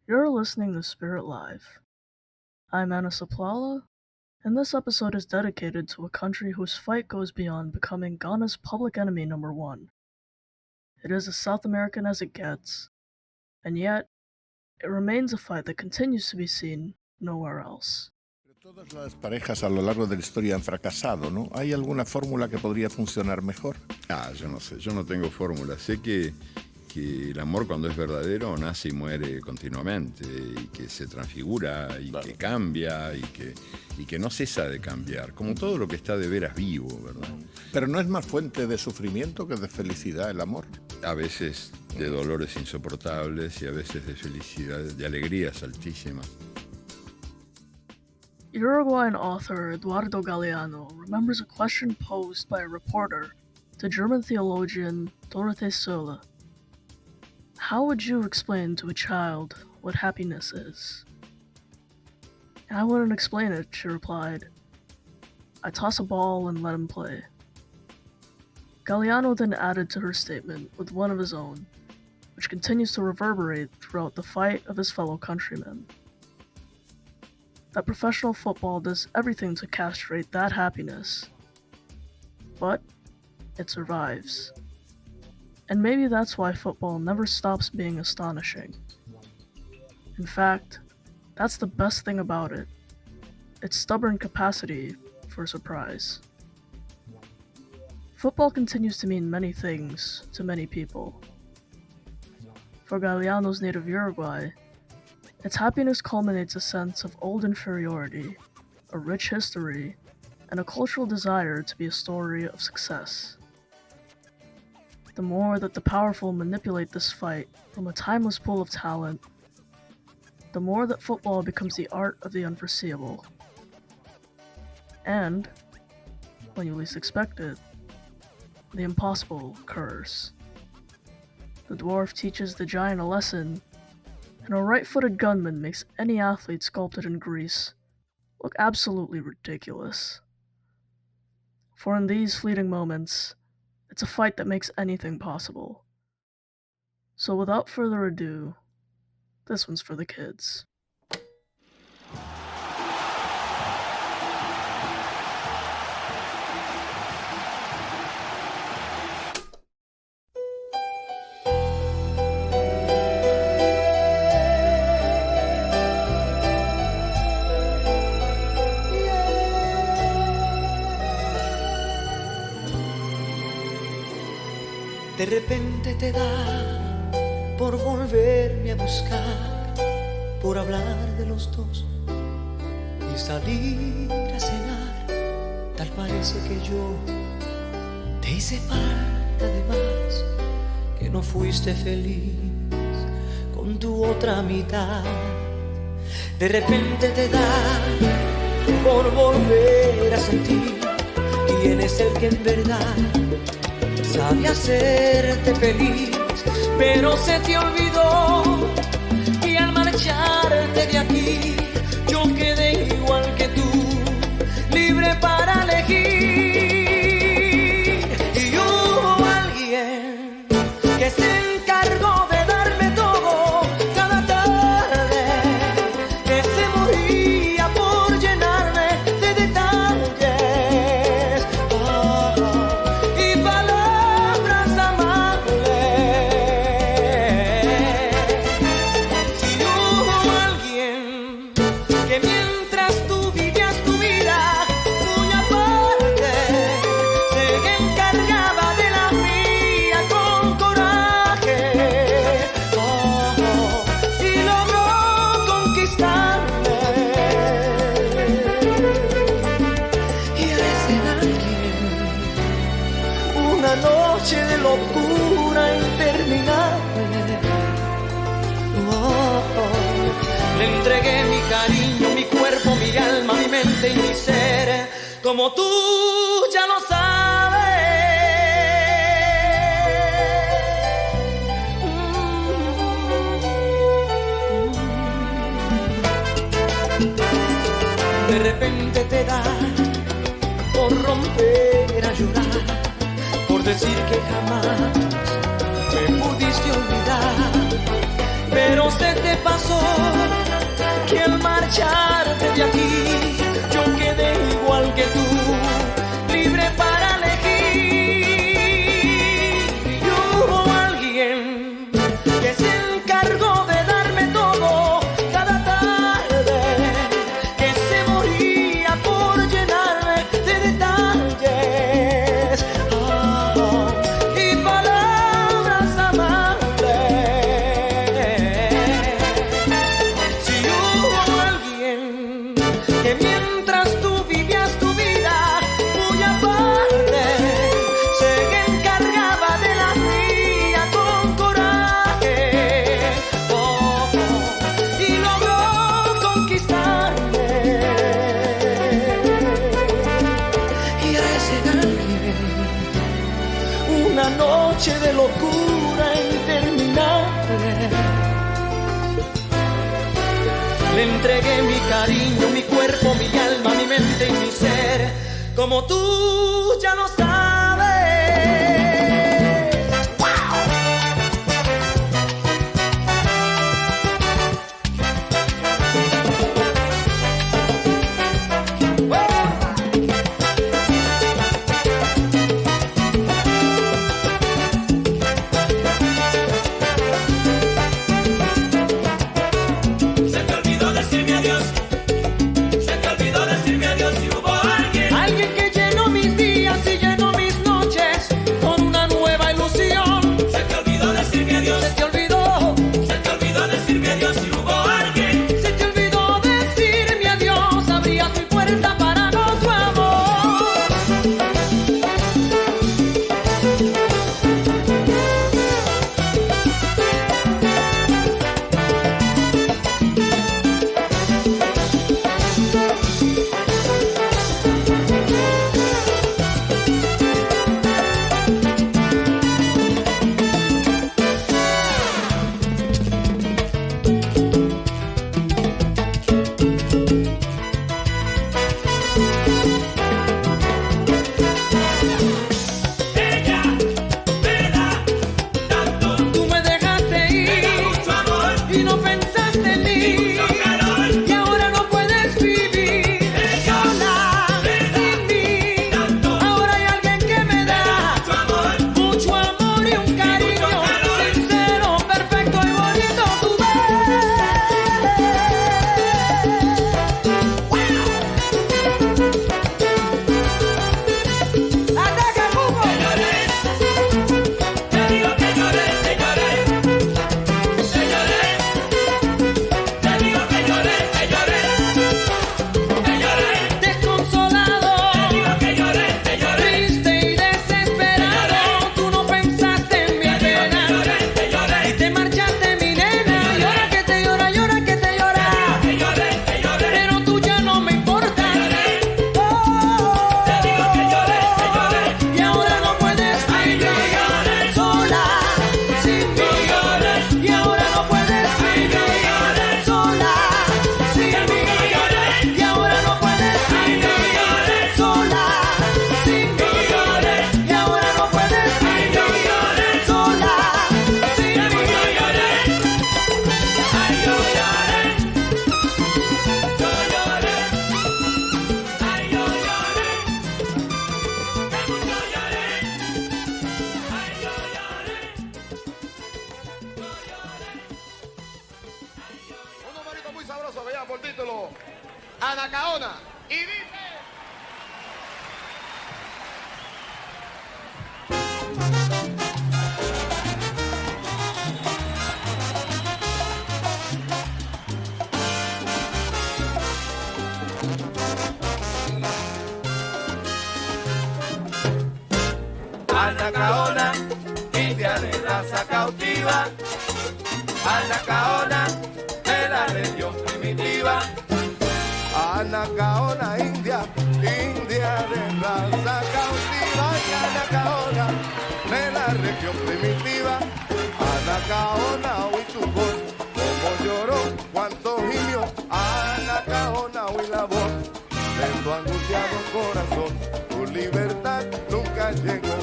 You're listening to Spirit Live. I'm Anna Saplala, and this episode is dedicated to a country whose fight goes beyond becoming Ghana's public enemy number one. It is as South American as it gets, and yet, it remains a fight that continues to be seen nowhere else. Todas las parejas a lo largo de la historia han fracasado, ¿no? ¿Hay alguna fórmula que podría funcionar mejor? Yo no sé, yo no tengo fórmula. Sé que el amor cuando es verdadero nace y muere continuamente y que se transfigura y claro, que cambia y que no cesa de cambiar, como todo lo que está de veras vivo, ¿verdad? Pero ¿no es más fuente de sufrimiento que de felicidad el amor? A veces de dolores insoportables y a veces de felicidad, de alegrías altísimas. Uruguayan author Eduardo Galeano remembers a question posed by a reporter to German theologian Dorothee Sölle. How would you explain to a child what happiness is? I wouldn't explain it, she replied. I toss a ball and let him play. Galeano then added to her statement with one of his own, which continues to reverberate throughout the fight of his fellow countrymen. That professional football does everything to castrate that happiness. But it survives. And maybe that's why football never stops being astonishing. In fact, that's the best thing about it. Its stubborn capacity for surprise. Football continues to mean many things to many people. For Galeano's native Uruguay, its happiness culminates a sense of old inferiority, a rich history, and a cultural desire to be a story of success. The more that the powerful manipulate this fight from a timeless pool of talent, the more that football becomes the art of the unforeseeable. And, when you least expect it, the impossible occurs. The dwarf teaches the giant a lesson, and a right-footed gunman makes any athlete sculpted in Greece look absolutely ridiculous. For in these fleeting moments, it's a fight that makes anything possible. So without further ado, this one's for the kids. De repente te da por volverme a buscar, por hablar de los dos y salir a cenar. Tal parece que yo te hice falta de más, que no fuiste feliz con tu otra mitad. De repente te da por volver a sentir quién es el que en verdad sabe hacerte feliz, pero se te olvidó y al marcharte de aquí yo quedé igual que tú, libre para elegir. Y hubo alguien que se encargó de darme todo cada tarde, que se moría por llenarme de detalles. Y palabras amables. Si hubo alguien que mientras tú vivías tu vida muy aparte, se encargaba de la mía con coraje, y logró conquistarme. Y a ese alguien, una noche de locura interminable, le entregué mi cariño, mi cuerpo, mi alma, mi mente y mi ser, como tú ya lo sabes. De repente te da por romper a llorar, por decir que jamás me pudiste olvidar. pero se te pasó que al marcharte de aquí yo quedé igual que tú, libre para elegir. Y hubo alguien que se encargó de darme todo cada tarde, que se moría por llenarme de detalles y palabras amables. Si hubo alguien que mientras tú vivías tu vida muy aparte se encargaba de la mía con coraje, y logró conquistarme. Y a ese alguien, una noche de locura interminable, le entregué mi cariño, mi cuerpo, mi alma, mi mente y mi ser, como tú ya lo sabes. Se te olvidó decirme adiós. Se te olvidó decirme adiós. Y hubo alguien. Alguien que llenó mis días y llenó mis noches con una nueva ilusión. Se te olvidó decirme adiós. Se te olvidó, Se te olvidó decirme adiós. Y hubo alguien. se te olvidó decirme adiós. Abrías mi puerta para nuestro amor. Ella me da tanto. Tú me dejaste Me da ir mucho amor. y no pensaste en Y mí. mucho calor. Y ahora no puedes vivir sola sin mí. Ahora hay alguien que me da mucho amor y un cariño sincero, perfecto y bonito. Tú ves. Ataca, Cuco. Te digo que lloré, te lloré. Te lloré. Te digo que lloré, te lloré. Te lloré. Desconsolado, Te digo que lloré, te lloré. triste y desesperado, tú no pensaste en mi Te digo que pena lloré, te lloré. y te marchaste, mi nena. Llora que te llora, llora que te llora, Te lloré, te lloré. pero tú ya no me importas. Te digo que lloré, te lloré. Y ahora no puedes vivir sola sin mí. Y ahora no puedes vivir sola sin mí. Y ahora no puedes vivir sola sin mí. Y ahora no puedes vivir sola sin mí. Ay, yo lloré. Yo lloré. Ay, yo lloré. Que mucho lloré. Ay, yo lloré. Un numerito muy sabroso, vean por título Anacaona. Y dice. Anacaona, india de raza cautiva, Anacaona de la región primitiva. Anacaona, India, India de raza cautiva. Y Anacaona de la región primitiva. Anacaona, oí tu voz, como lloró, cuánto gimió. Anacaona, oí la voz de tu angustiado corazón. Tu libertad nunca llegó.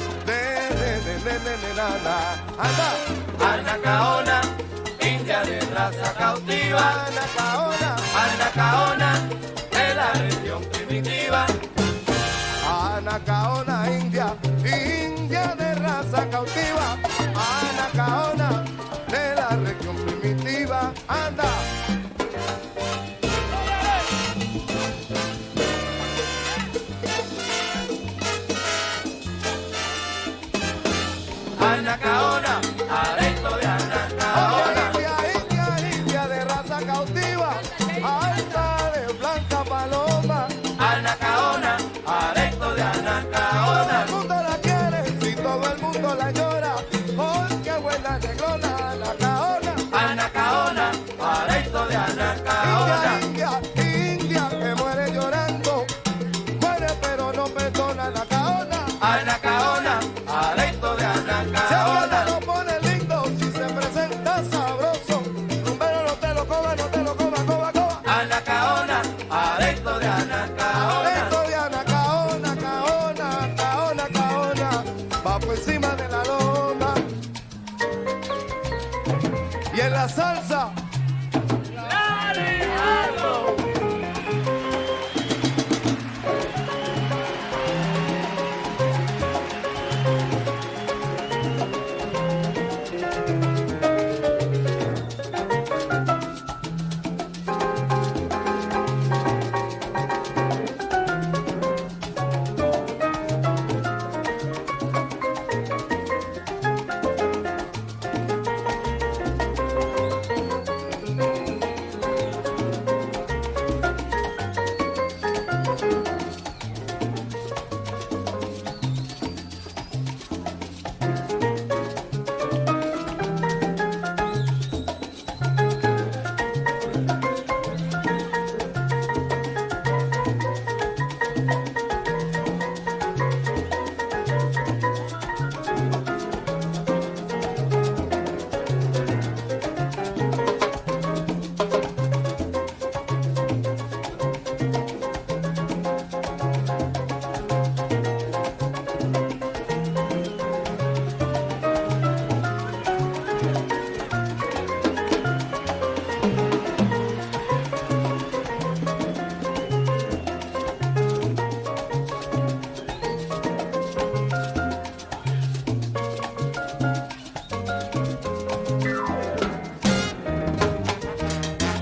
Anda. Anacaona, india de raza cautiva. Anacaona, Anacaona de la región primitiva. Anacaona, India, India de raza cautiva. Anacaona de la región primitiva. Anda. Anacaona, aresto de Anacaona. India, India de raza cautiva. Alta de blanca paloma. Anacaona, aresto de Todo Anacaona. el mundo la quiere, si todo el mundo la llora. Porque buena negrona, Anacaona. Anacaona, aresto de Anacaona. India, India, India que muere llorando. Muere pero no perdona, Anacaona. Anacaona, aresto de Si Anacaona. alguien lo pone lindo, si se presenta sabroso. Rumbero no te lo coma, no te lo coma, coma, coma. Anacaona, aresto de Anacaona. Esto de Anacaona, Caona, Caona, Caona. Va por encima de la loma. Y en la salsa.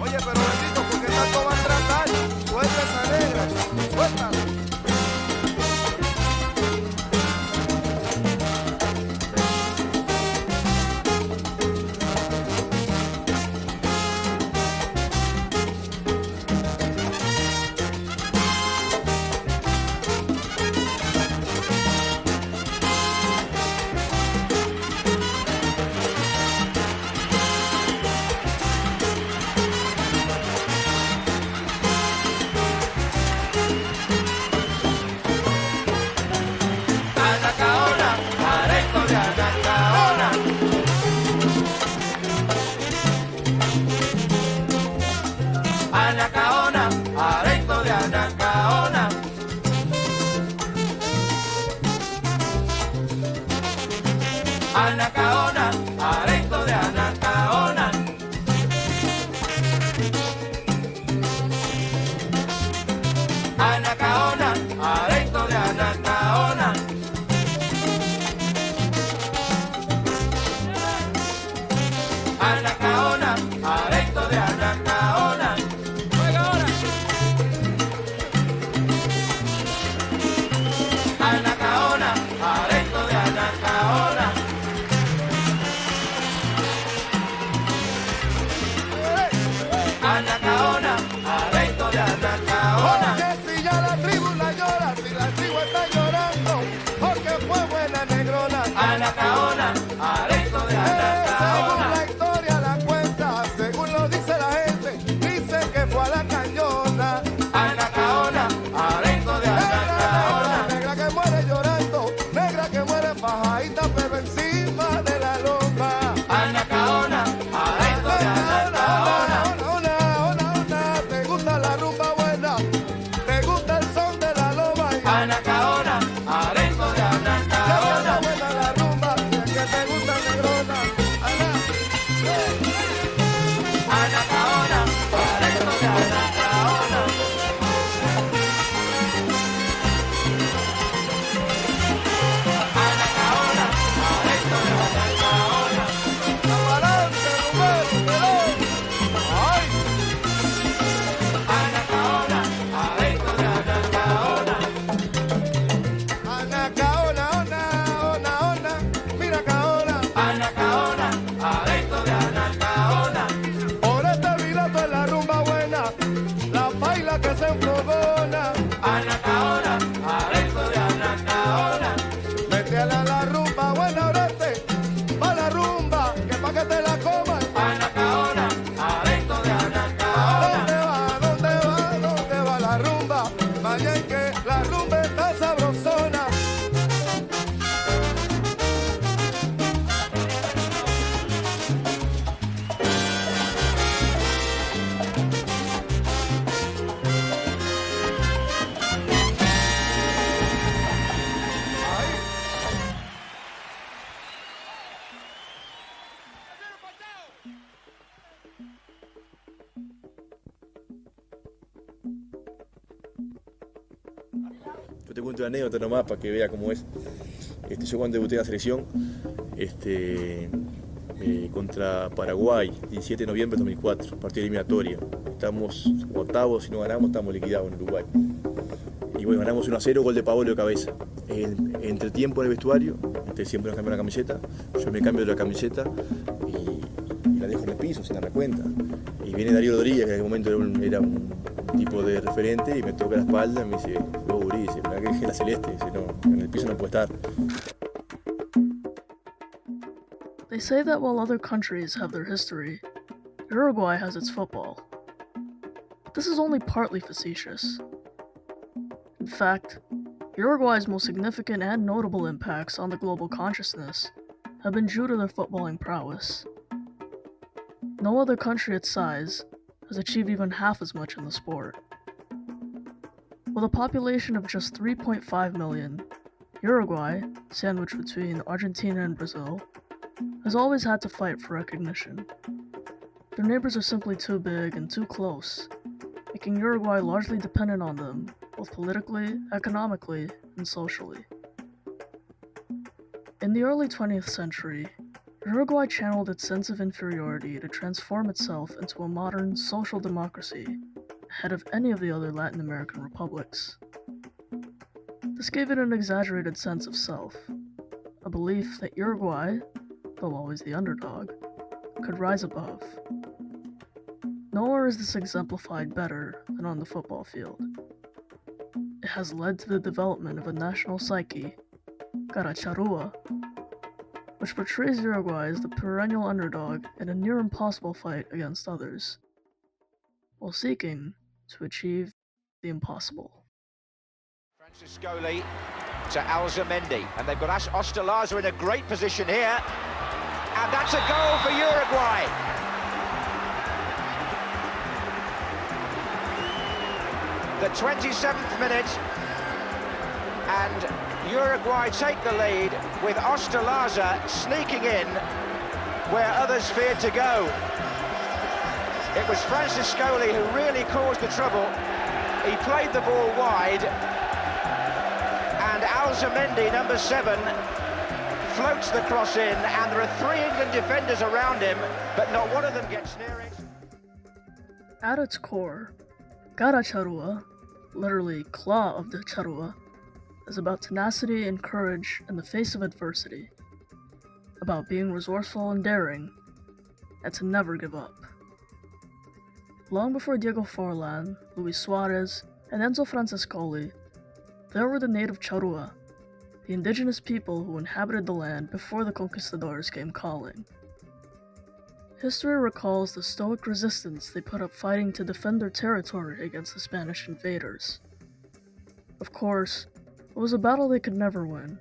Oye, pero bendito, ¿por qué tanto va a tratar? Suelta esa negra, suéltala. Anacaona, aresto de Anacaona. Anacaona, aresto de Anacaona. Anacaona, aresto de Anacaona. Anacaona, aresto de Anacaona. Anacaona, aresto de Anacaona. Yo te cuento una anécdota nomás para que vea cómo es. Yo cuando debuté en la selección, contra Paraguay, 17 de noviembre de 2004, partido eliminatorio. Estamos octavos, si no ganamos, estamos liquidados en Uruguay. Y bueno, ganamos 1-0, gol de Paolo de cabeza. Entre tiempo en el vestuario, siempre nos cambian la camiseta, yo me cambio de la camiseta y la dejo en el piso sin darme cuenta. Y viene Darío Rodríguez, que en aquel momento era un tipo de referente, y me toca la espalda y me dice, Gurí, dice, ¿verdad que dejé la celeste? Dice, no, en el piso no puede estar. They say that while other countries have their history, Uruguay has its football. But this is only partly facetious. In fact, Uruguay's most significant and notable impacts on the global consciousness have been due to their footballing prowess. No other country its size has achieved even half as much in the sport. With a population of just 3.5 million, Uruguay, sandwiched between Argentina and Brazil, has always had to fight for recognition. Their neighbors are simply too big and too close, making Uruguay largely dependent on them, both politically, economically, and socially. In the early 20th century, Uruguay channeled its sense of inferiority to transform itself into a modern social democracy ahead of any of the other Latin American republics. This gave it an exaggerated sense of self, a belief that Uruguay, though always the underdog, could rise above. Nowhere is this exemplified better than on the football field. It has led to the development of a national psyche, garra, charrúa, which portrays Uruguay as the perennial underdog in a near impossible fight against others, while seeking to achieve the impossible. Franciscoli to Alzamendi, and they've got Ostolaza in a great position here, and that's a goal for Uruguay. The 27th minute, and Uruguay take the lead with Ostolaza sneaking in where others feared to go. It was Franciscoli who really caused the trouble. He played the ball wide, and Alzamendi, number 7, floats the cross in, and there are 3 England defenders around him, but not one of them gets near it. At its core, garra charrúa, literally claw of the charrúa, is about tenacity and courage in the face of adversity, about being resourceful and daring, and to never give up. Long before Diego Forlan, Luis Suarez, and Enzo Franciscoli, there were the native charrúa, the indigenous people who inhabited the land before the conquistadors came calling. History recalls the stoic resistance they put up fighting to defend their territory against the Spanish invaders. Of course, it was a battle they could never win.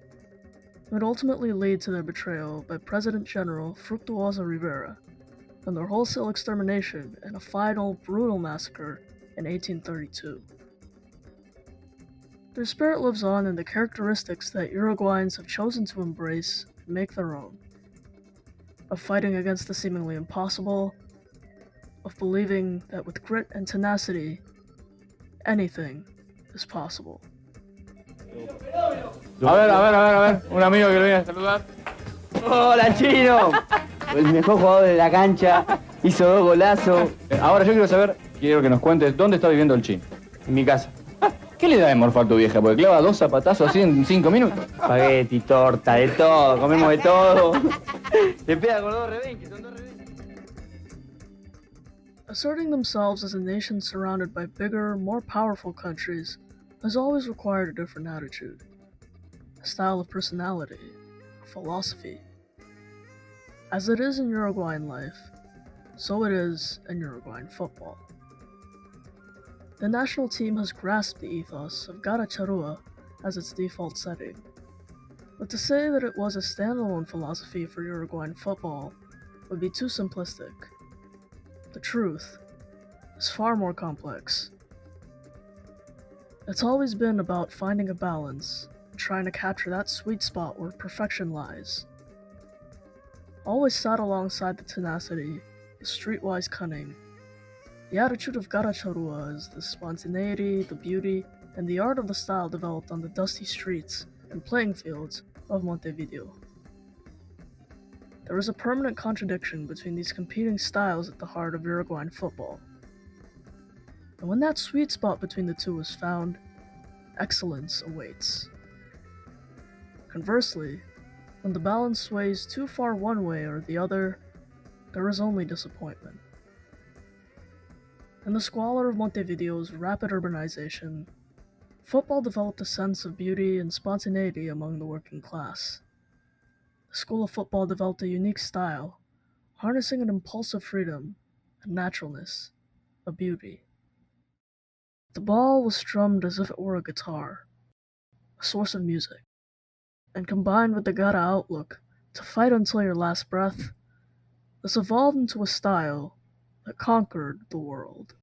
It would ultimately lead to their betrayal by President General Fructuoso Rivera and their wholesale extermination in a final, brutal massacre in 1832. Their spirit lives on in the characteristics that Uruguayans have chosen to embrace and make their own. Of fighting against the seemingly impossible, of believing that with grit and tenacity, anything is possible. A ver, un amigo que lo viene a saludar. Hola, Chino. El mejor jugador de la cancha, hizo 2 golazos. Ahora yo quiero que nos cuentes dónde está viviendo el Chino. En mi casa. ¿Qué le da de morfar a tu vieja? Porque clava 2 zapatazos así en 5 minutos. Espagueti, torta, de todo, comemos de todo. Le pega con 2 rebenques, son 2 rebenques. Asserting themselves as a nation surrounded by bigger, more powerful countries has always required a different attitude, a style of personality, a philosophy. As it is in Uruguayan life, so it is in Uruguayan football. The national team has grasped the ethos of garra charrúa as its default setting, but to say that it was a standalone philosophy for Uruguayan football would be too simplistic. The truth is far more complex. It's always been about finding a balance and trying to capture that sweet spot where perfection lies. Always sat alongside the tenacity, the streetwise cunning. The attitude of garra charrúa is the spontaneity, the beauty, and the art of the style developed on the dusty streets and playing fields of Montevideo. There is a permanent contradiction between these competing styles at the heart of Uruguayan football. And when that sweet spot between the two is found, excellence awaits. Conversely, when the balance sways too far one way or the other, there is only disappointment. In the squalor of Montevideo's rapid urbanization, football developed a sense of beauty and spontaneity among the working class. The school of football developed a unique style, harnessing an impulsive freedom, a naturalness, a beauty. The ball was strummed as if it were a guitar, a source of music, and combined with the garra outlook to fight until your last breath, this evolved into a style that conquered the world.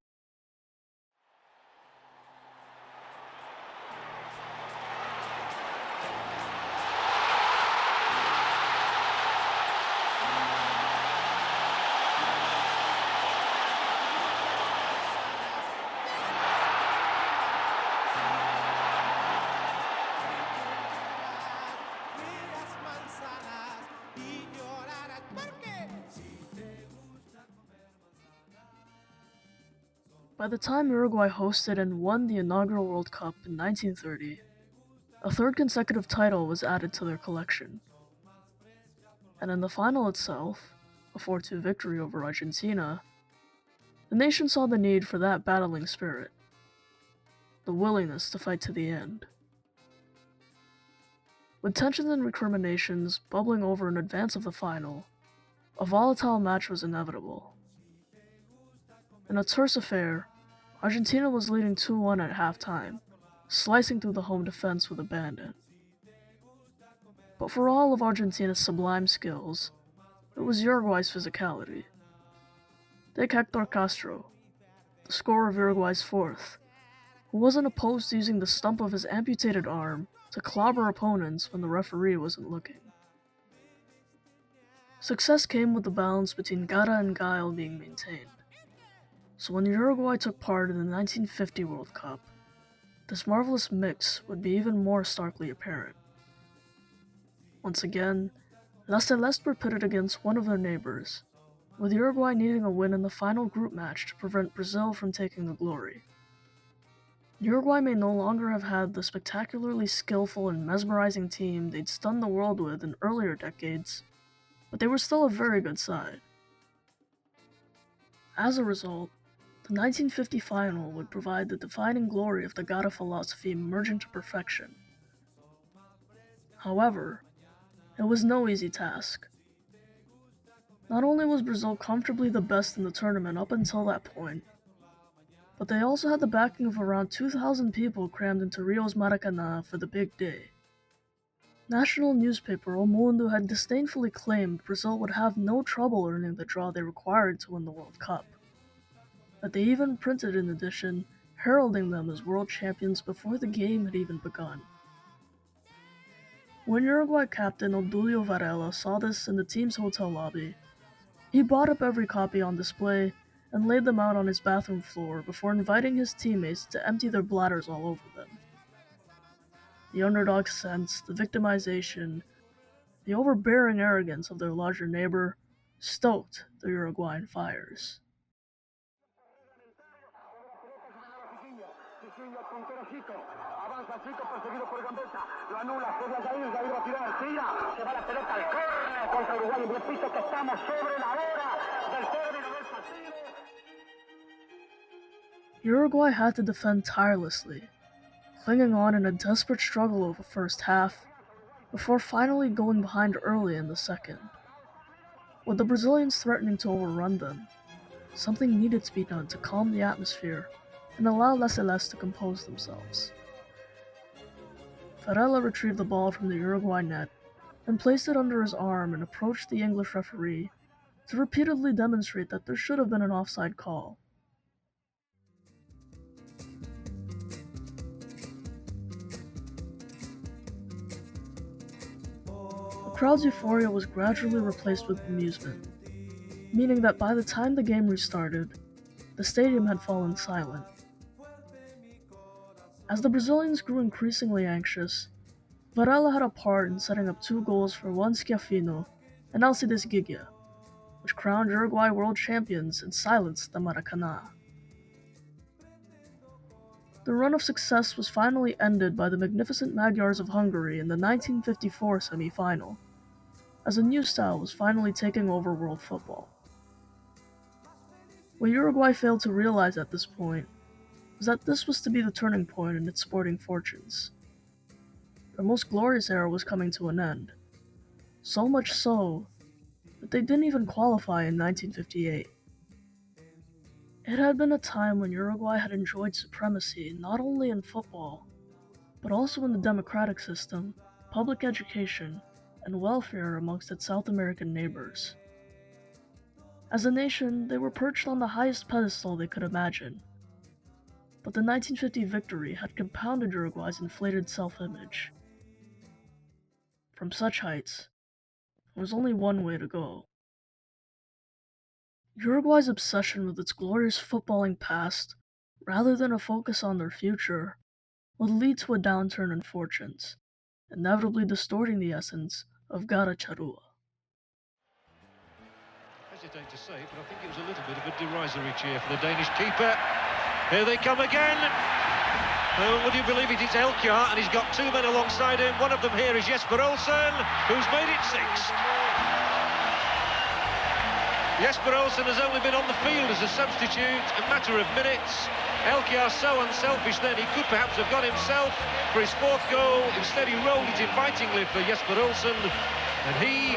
By the time Uruguay hosted and won the inaugural World Cup in 1930, a third consecutive title was added to their collection. And in the final itself, a 4-2 victory over Argentina, the nation saw the need for that battling spirit, the willingness to fight to the end. With tensions and recriminations bubbling over in advance of the final, a volatile match was inevitable. In a terse affair, Argentina was leading 2-1 at halftime, slicing through the home defense with abandon. But for all of Argentina's sublime skills, it was Uruguay's physicality. Take Hector Castro, the scorer of Uruguay's fourth, who wasn't opposed to using the stump of his amputated arm to clobber opponents when the referee wasn't looking. Success came with the balance between garra and guile being maintained. So when Uruguay took part in the 1950 World Cup, this marvelous mix would be even more starkly apparent. Once again, La Celeste were pitted against one of their neighbors, with Uruguay needing a win in the final group match to prevent Brazil from taking the glory. Uruguay may no longer have had the spectacularly skillful and mesmerizing team they'd stunned the world with in earlier decades, but they were still a very good side. As a result, the 1950 final would provide the defining glory of the garra philosophy merging to perfection. However, it was no easy task. Not only was Brazil comfortably the best in the tournament up until that point, but they also had the backing of around 2,000 people crammed into Rio's Maracanã for the big day. National newspaper O Mundo had disdainfully claimed Brazil would have no trouble earning the draw they required to win the World Cup, that they even printed an edition heralding them as world champions before the game had even begun. When Uruguay captain Obdulio Varela saw this in the team's hotel lobby, he bought up every copy on display and laid them out on his bathroom floor before inviting his teammates to empty their bladders all over them. The underdog sense, the victimization, the overbearing arrogance of their larger neighbor stoked the Uruguayan fires. Uruguay had to defend tirelessly, clinging on in a desperate struggle over the first half, before finally going behind early in the second. With the Brazilians threatening to overrun them, something needed to be done to calm the atmosphere and allow La Celeste to compose themselves. Varela retrieved the ball from the Uruguay net and placed it under his arm and approached the English referee to repeatedly demonstrate that there should have been an offside call. The crowd's euphoria was gradually replaced with amusement, meaning that by the time the game restarted, the stadium had fallen silent. As the Brazilians grew increasingly anxious, Varela had a part in setting up 2 goals for Juan Schiaffino and Alcides Giglia, which crowned Uruguay world champions and silenced the Maracanã. The run of success was finally ended by the magnificent Magyars of Hungary in the 1954 semi-final, as a new style was finally taking over world football. What Uruguay failed to realize at this point was that this was to be the turning point in its sporting fortunes. Their most glorious era was coming to an end, so much so that they didn't even qualify in 1958. It had been a time when Uruguay had enjoyed supremacy not only in football, but also in the democratic system, public education, and welfare amongst its South American neighbors. As a nation, they were perched on the highest pedestal they could imagine. But the 1950 victory had compounded Uruguay's inflated self-image. From such heights, there was only one way to go. Uruguay's obsession with its glorious footballing past, rather than a focus on their future, would lead to a downturn in fortunes, inevitably distorting the essence of garra charrúa. Hesitate to say, but I think it was a little bit of a derisory cheer for the Danish keeper. Here they come again. Oh, would you believe it? It's Elkjaer, and he's got 2 men alongside him. One of them here is Jesper Olsen, who's made it 6. Jesper Olsen has only been on the field as a substitute a matter of minutes. Elkjaer so unselfish then, he could perhaps have got himself for his 4th goal. Instead he rolled it invitingly for Jesper Olsen, and he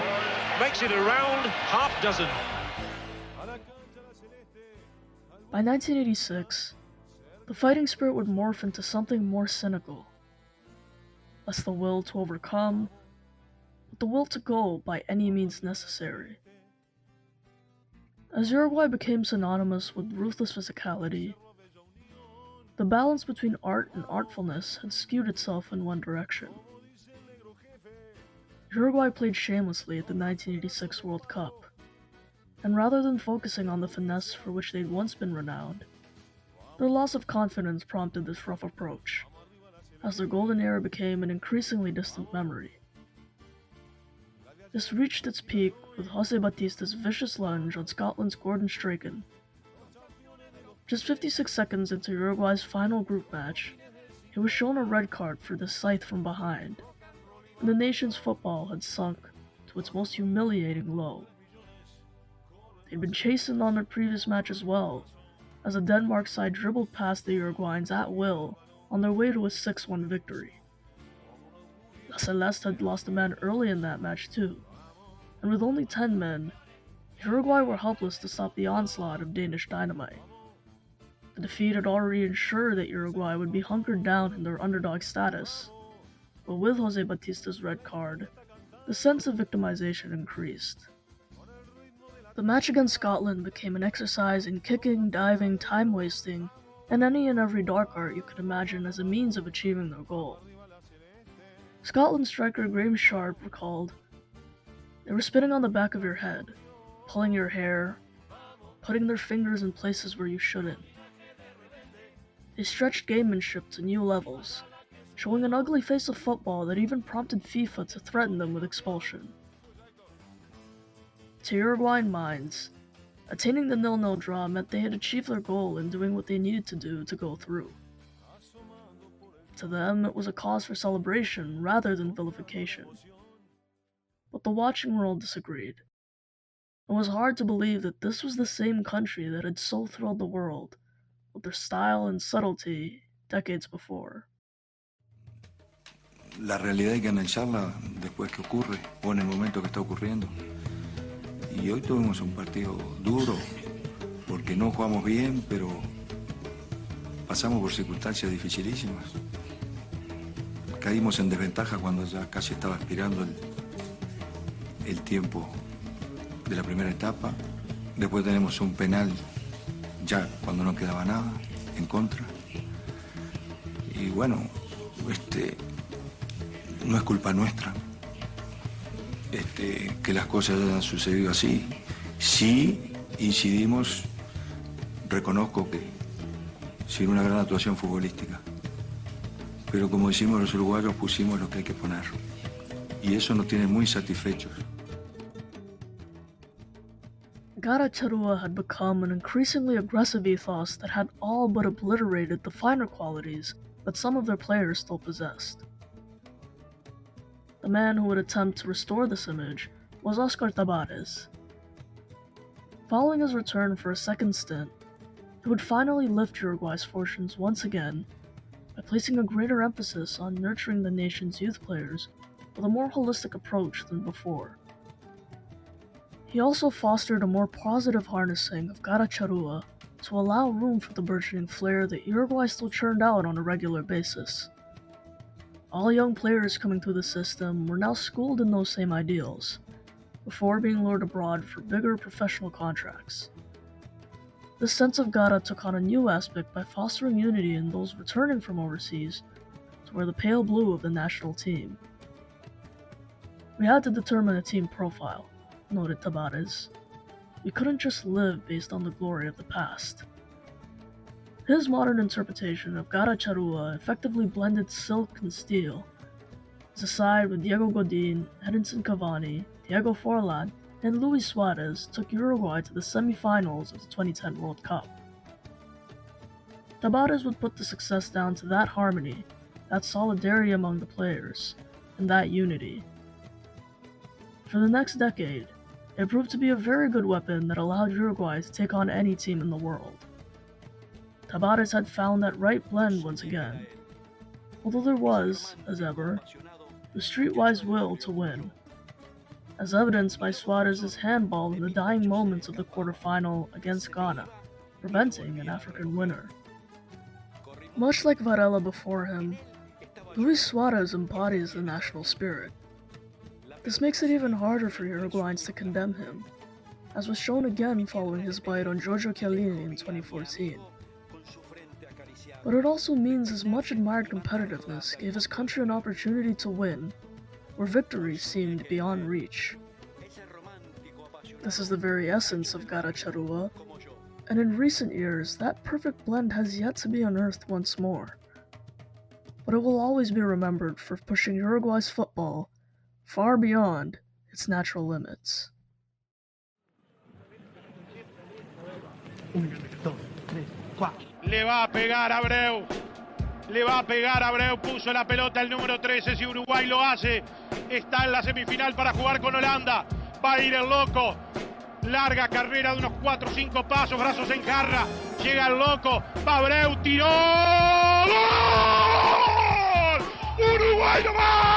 makes it around half dozen. By 1986, the fighting spirit would morph into something more cynical. Less the will to overcome, but the will to go by any means necessary. As Uruguay became synonymous with ruthless physicality, the balance between art and artfulness had skewed itself in one direction. Uruguay played shamelessly at the 1986 World Cup, and rather than focusing on the finesse for which they'd once been renowned, their loss of confidence prompted this rough approach, as their golden era became an increasingly distant memory. This reached its peak with Jose Batista's vicious lunge on Scotland's Gordon Strachan. Just 56 seconds into Uruguay's final group match, he was shown a red card for this scythe from behind, and the nation's football had sunk to its most humiliating low. They'd been chastened on their previous match as well, as the Denmark side dribbled past the Uruguayans at will on their way to a 6-1 victory. La Celeste had lost a man early in that match too, and with only 10 men, Uruguay were helpless to stop the onslaught of Danish dynamite. The defeat had already ensured that Uruguay would be hunkered down in their underdog status, but with Jose Batista's red card, the sense of victimization increased. The match against Scotland became an exercise in kicking, diving, time-wasting, and any and every dark art you could imagine as a means of achieving their goal. Scotland striker Graham Sharp recalled, "They were spitting on the back of your head, pulling your hair, putting their fingers in places where you shouldn't. They stretched gamemanship to new levels, showing an ugly face of football that even prompted FIFA to threaten them with expulsion." To Uruguayan minds, attaining the 0-0 draw meant they had achieved their goal in doing what they needed to do to go through. To them, it was a cause for celebration rather than vilification. But the watching world disagreed. It was hard to believe that this was the same country that had so thrilled the world with their style and subtlety decades before. La realidad hay que analizarla después que ocurre o en el momento que está ocurriendo. Y hoy tuvimos un partido duro porque no jugamos bien, pero pasamos por circunstancias dificilísimas. Caímos en desventaja cuando ya casi estaba expirando el tiempo de la primera etapa. Después tenemos un penal ya cuando no quedaba nada en contra. Y bueno, no es culpa nuestra que las cosas hayan sucedido así. Sí incidimos, reconozco que sin una gran actuación futbolística. Pero como decimos los uruguayos, pusimos lo que hay que poner. Y eso nos tiene muy satisfechos. Garra charrúa had become an increasingly aggressive ethos that had all but obliterated the finer qualities that some of their players still possessed. The man who would attempt to restore this image was Oscar Tabares. Following his return for a second stint, he would finally lift Uruguay's fortunes once again by placing a greater emphasis on nurturing the nation's youth players with a more holistic approach than before. He also fostered a more positive harnessing of garra charrúa to allow room for the burgeoning flair that Uruguay still churned out on a regular basis. All young players coming through the system were now schooled in those same ideals, before being lured abroad for bigger professional contracts. This sense of garra took on a new aspect by fostering unity in those returning from overseas to wear the pale blue of the national team. We had to determine a team profile, noted Tabares. We couldn't just live based on the glory of the past. His modern interpretation of garra charrúa effectively blended silk and steel, as a side with Diego Godin, Edinson Cavani, Diego Forlan, and Luis Suarez took Uruguay to the semi-finals of the 2010 World Cup. Tabares would put the success down to that harmony, that solidarity among the players, and that unity. For the next decade, it proved to be a very good weapon that allowed Uruguay to take on any team in the world. Tabares had found that right blend once again, although there was, as ever, the streetwise will to win, as evidenced by Suarez's handball in the dying moments of the quarterfinal against Ghana, preventing an African winner. Much like Varela before him, Luis Suarez embodies the national spirit. This makes it even harder for Uruguayans to condemn him, as was shown again following his bite on Giorgio Chiellini in 2014. But it also means his much-admired competitiveness gave his country an opportunity to win, where victory seemed beyond reach. This is the very essence of garra charrúa, and in recent years, that perfect blend has yet to be unearthed once more. But it will always be remembered for pushing Uruguay's football far beyond its natural limits. 1, 2, 3, 4. Le va a pegar Abreu. Le va a pegar Abreu. Puso la pelota el número 13. Si Uruguay lo hace, está en la semifinal para jugar con Holanda. Va a ir el loco. Larga carrera de unos 4 o 5 pasos. Brazos en jarra. Llega el loco. Va Abreu. Tiró. ¡Gol! ¡Uruguay no va!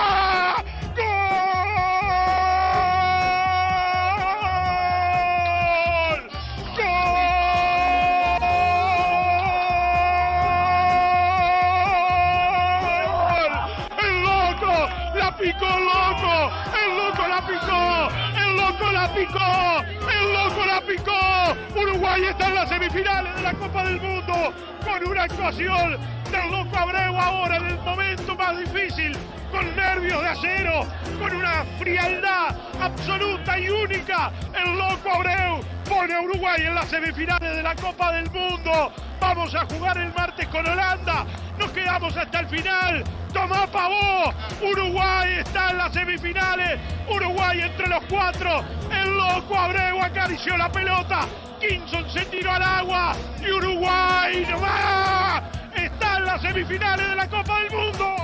Picó el loco la picó, el loco la picó, el loco la picó. Uruguay está en las semifinales de la Copa del Mundo con una actuación del loco Abreu ahora en el momento más difícil, con nervios de acero, con una frialdad absoluta y única. El loco Abreu pone a Uruguay en las semifinales de la Copa del Mundo. Vamos a jugar el martes con Holanda. Nos quedamos hasta el final. Tomá Pavó. Uruguay está en las semifinales. Uruguay entre los 4. El loco Abreu acarició la pelota. Kinson se tiró al agua. Y Uruguay nomás está en las semifinales de la Copa del Mundo.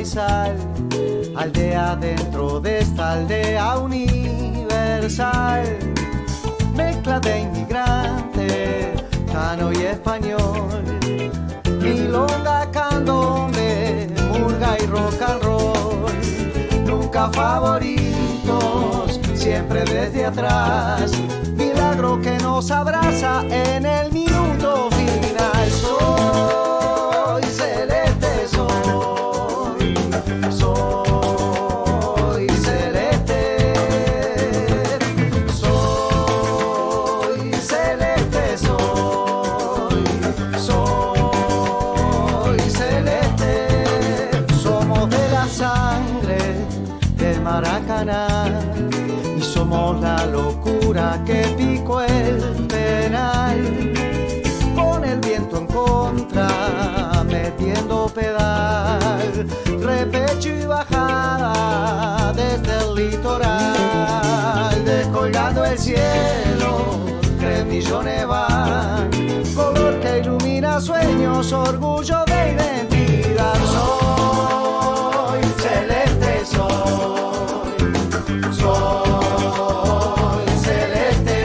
sal, aldea dentro de esta aldea universal, mezcla de inmigrante, cano y español, milonga, candombe, murga y rock and roll, nunca favoritos, siempre desde atrás, milagro que nos abraza en el minuto final. Soy celeste, soy celeste, soy celeste, soy celeste. Somos de la sangre del Maracaná y somos la locura que picó el penal, con el viento en contra, metiendo pedal, repecho y bajada desde el litoral, descolgando el cielo, 3 millones van, color que ilumina sueños, orgullo de identidad. Soy celeste, soy celeste,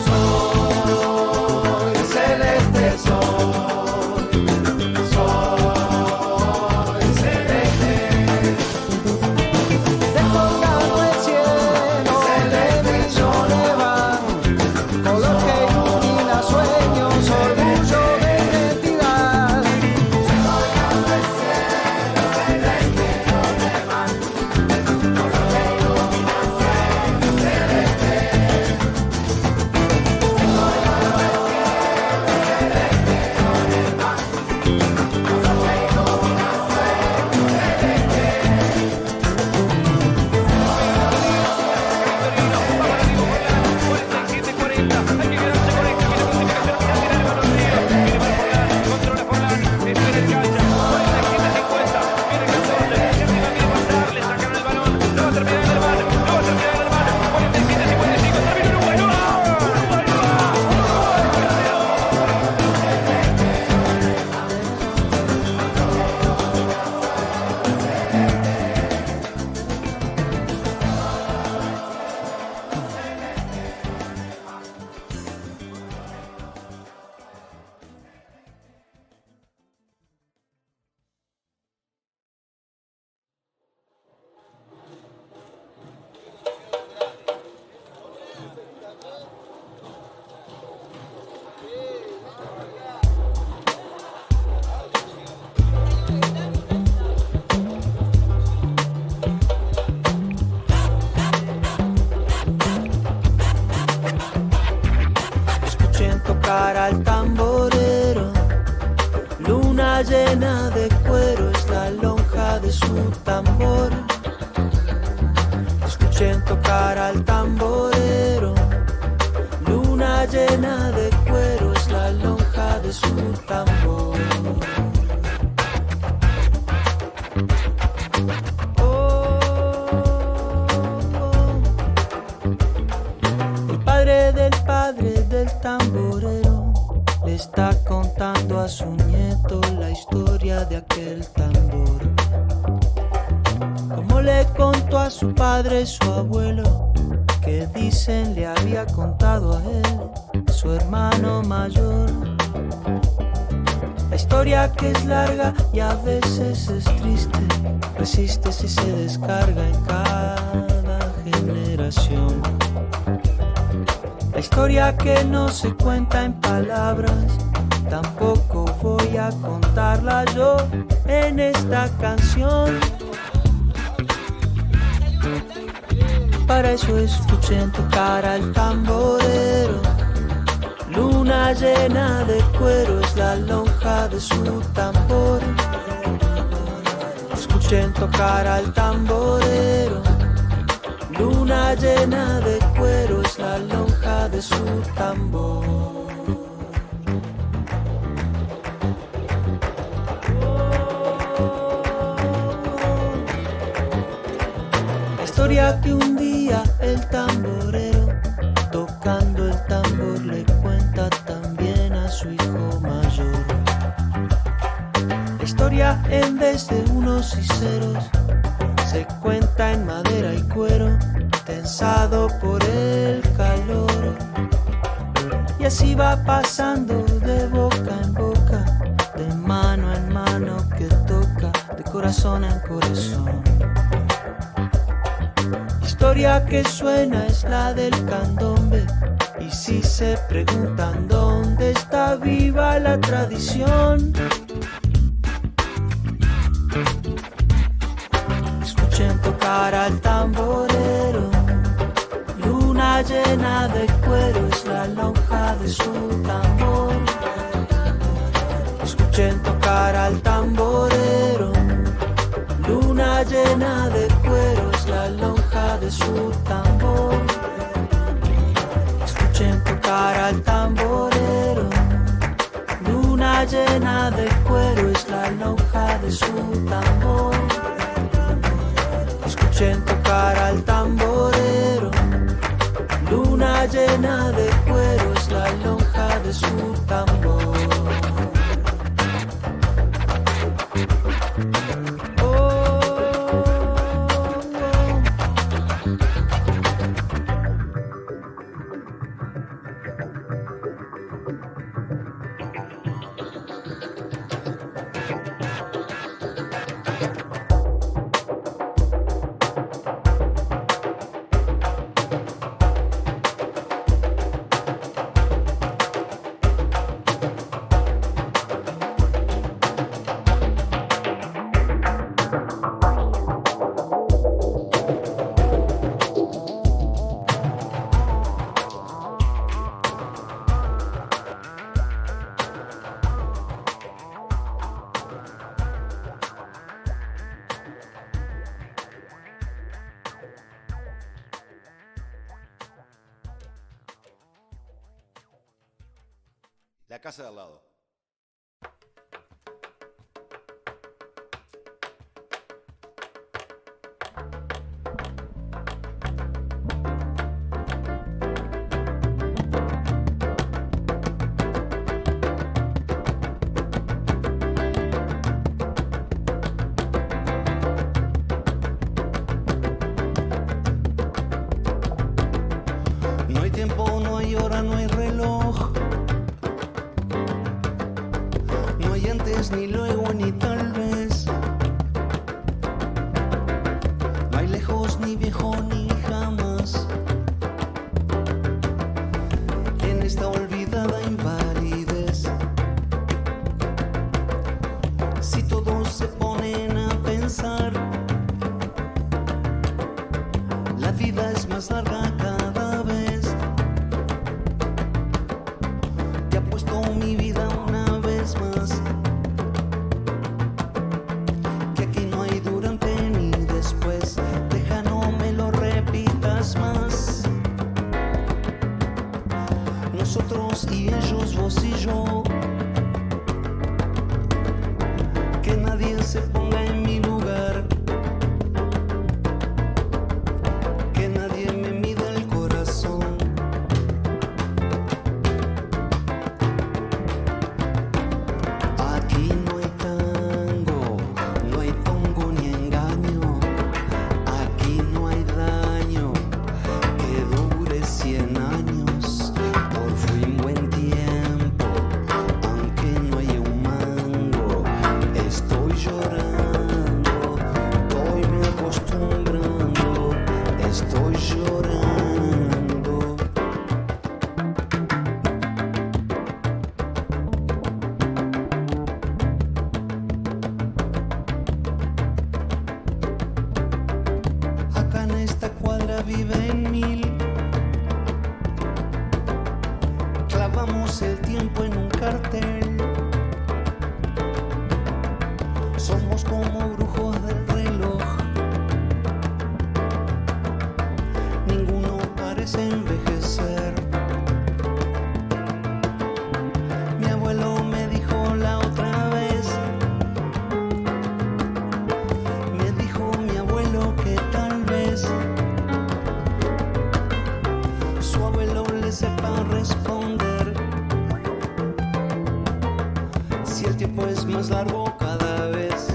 soy celeste, soy celeste. Descolgando el cielo, 3 millones van, color que ilumina sueños, orgullo de identidad. Descolgando el cielo, 3 millones van, color que ilumina sueños, celeste. Escuchen tocar al tamborero, luna llena de cuero es la lonja de su tambor. Escuchen tocar al tamborero, luna llena de cuero es la lonja de su tambor. Padre del tamborero le está contando a su nieto la historia de aquel tambor. Como le contó a su padre su abuelo, que dicen le había contado a él su hermano mayor. La historia que es larga y a veces es triste, resiste si se descarga en cada generación. La historia que no se cuenta en palabras, tampoco voy a contarla yo en esta canción. Para eso escuchen tocar al tamborero, luna llena de cuero es la lonja de su tambor. Escuchen tocar al tamborero, luna llena de cuero es la lonja de su tambor. La historia que un día el tamborero, tocando el tambor, le cuenta también a su hijo mayor. La historia en unos y ceros, se cuenta en madera y cuero, tensado por el calor. Y así va pasando de boca en boca, de mano en mano que toca, de corazón en corazón. Historia que suena es la del candombe, y si se preguntan dónde está viva la tradición, escuchen tocar al tamborero. Luna llena de cuero es la lonja de su tambor. Escuchen tocar al tamborero. Luna llena de cuero es la lonja de su tambor. Escuchen tocar al tamborero. Luna llena de cuero es la lonja de su tambor. Escuchen tocar al tamborero. Luna llena de cuero es la lonja de su tambor. La casa de al lado. No hay tiempo, no hay hora, no hay reloj. No hay antes, ni luego, ni tal vez. No hay lejos, ni viejo, ni jamás. En esta olvidada invalidez, si todos se ponen a pensar, la vida es más larga cada vez. Te apuesto mi vida una vez más, que aquí no hay durante ni después. Deja, no me lo repitas más. Nosotros y ellos, vos y yo. Que nadie se ponga en mi lugar. Que nadie me mida el corazón. Aquí no hay tango, no hay tongo ni engaño. Aquí no hay daño que dure 100 años. Por fin buen tiempo, aunque no haya un mango. Estoy llorando, estoy me acostumbrando. Estoy llorando. Acá en esta cuadra viven 1000. Clavamos el tiempo en un cartel. Somos como brujos del reloj. Ninguno parece envejecer. Mi abuelo me dijo la otra vez. Me dijo mi abuelo que tal vez su abuelo le sepa responder. Si el tiempo es más largo cada vez.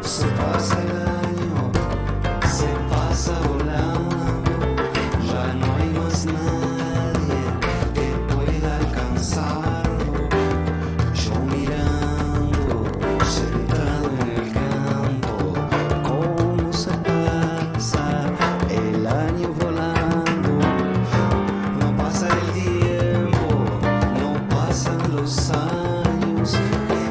Se pasa el año, se pasa volando, ya no hay más nadie que pueda alcanzarlo. Yo mirando, sentado en el campo, cómo se pasa el año volando. No pasa el tiempo, no pasan los años,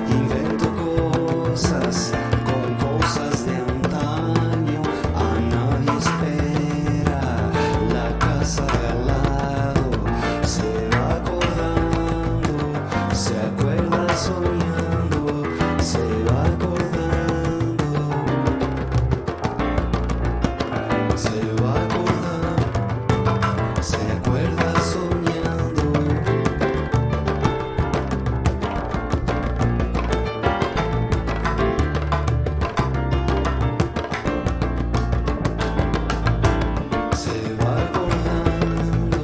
invento cosas con cosas de antaño. A nadie espera la casa de al lado, se va acordando, se acuerda soñando, se va acordando, se va acordando, se acuerda soñando. Se va acordando,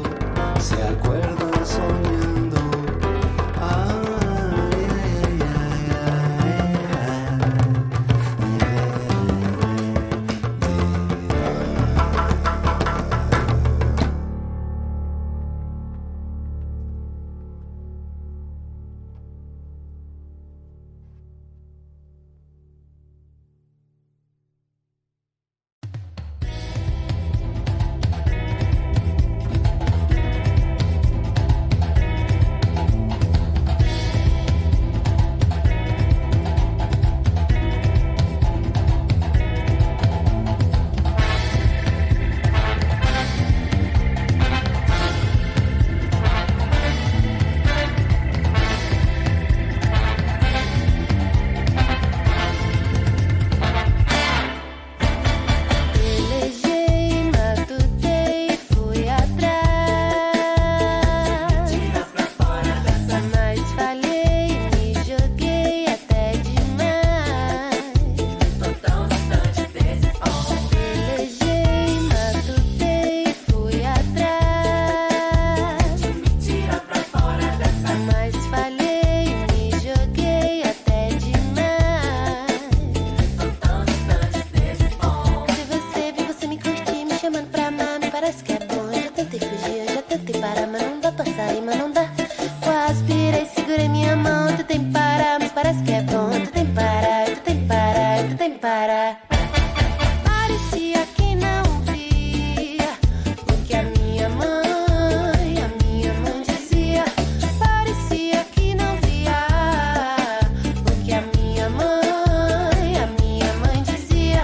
se acuerda soñando. Ay, ay, ay, Pelejei, matutei, fui atrás. Tira pra fora dessa. Mas falhei, me joguei até demais. Tô tão distante desse ponto. Pelejei, matutei, fui atrás. Me tira pra fora dessa. Mas falhei, me joguei até demais. Tô tão distante desse ponto. Cadê você? Vi você me curtir, me chamando pra amar, me parece que é bom. Eu já tentei fugir, eu já tentei parar, mas não dá pra sair, mas não dá. Quase pirei, segurei minha mão, tentei parar, mas parece que é bom. Tentei parar, tentei parar, tentei parar. Parecia que não via o que a minha mãe dizia. Parecia que não via o que a minha mãe dizia.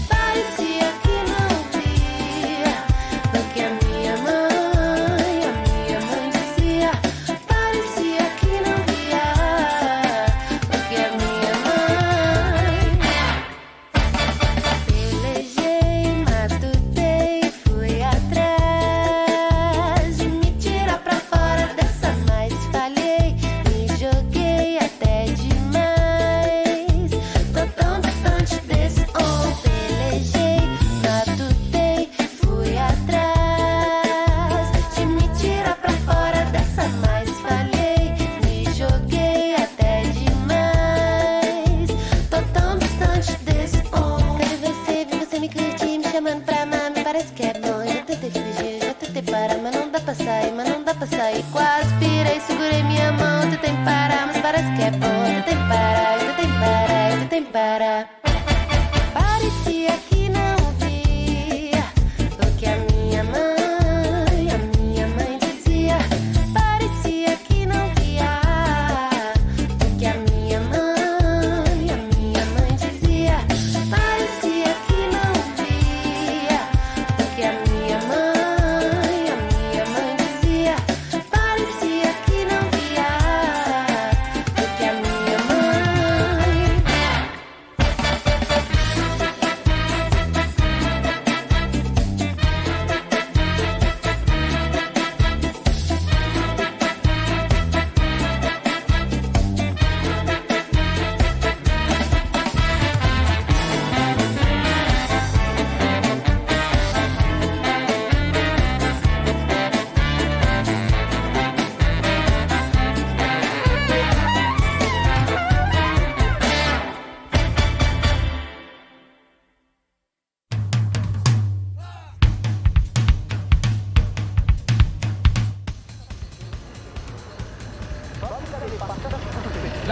Parecia que não via o que a minha mãe dizia. Parecia que não via o que a minha mãe. Pelejei, matutei, fui atrás de me tirar pra fora dessa, mas falhei, me joguei até demais. Tô tão distante desse Pelejei, matutei, fui atrás de me tirar pra fora dessa, mas falhei, me joguei até demais. Tô tão distante desse Cadê você? Vi você me curtir, me chamando pra amar, me parece que é bom. Eu já tentei fugir, já tentei parar, mas não dá pra sair, mas não dá pra sair. Quase pirei, segurei minha mão, tentei parar, mas parece que é bom. Tentei parar, tentei parar, tentei parar. Parecia que não via o que a minha mãe dizia. Parecia que não via o que a minha mãe dizia. Parecia que não via o que a minha mãe dizia. Parecia que não via o que a minha mãe.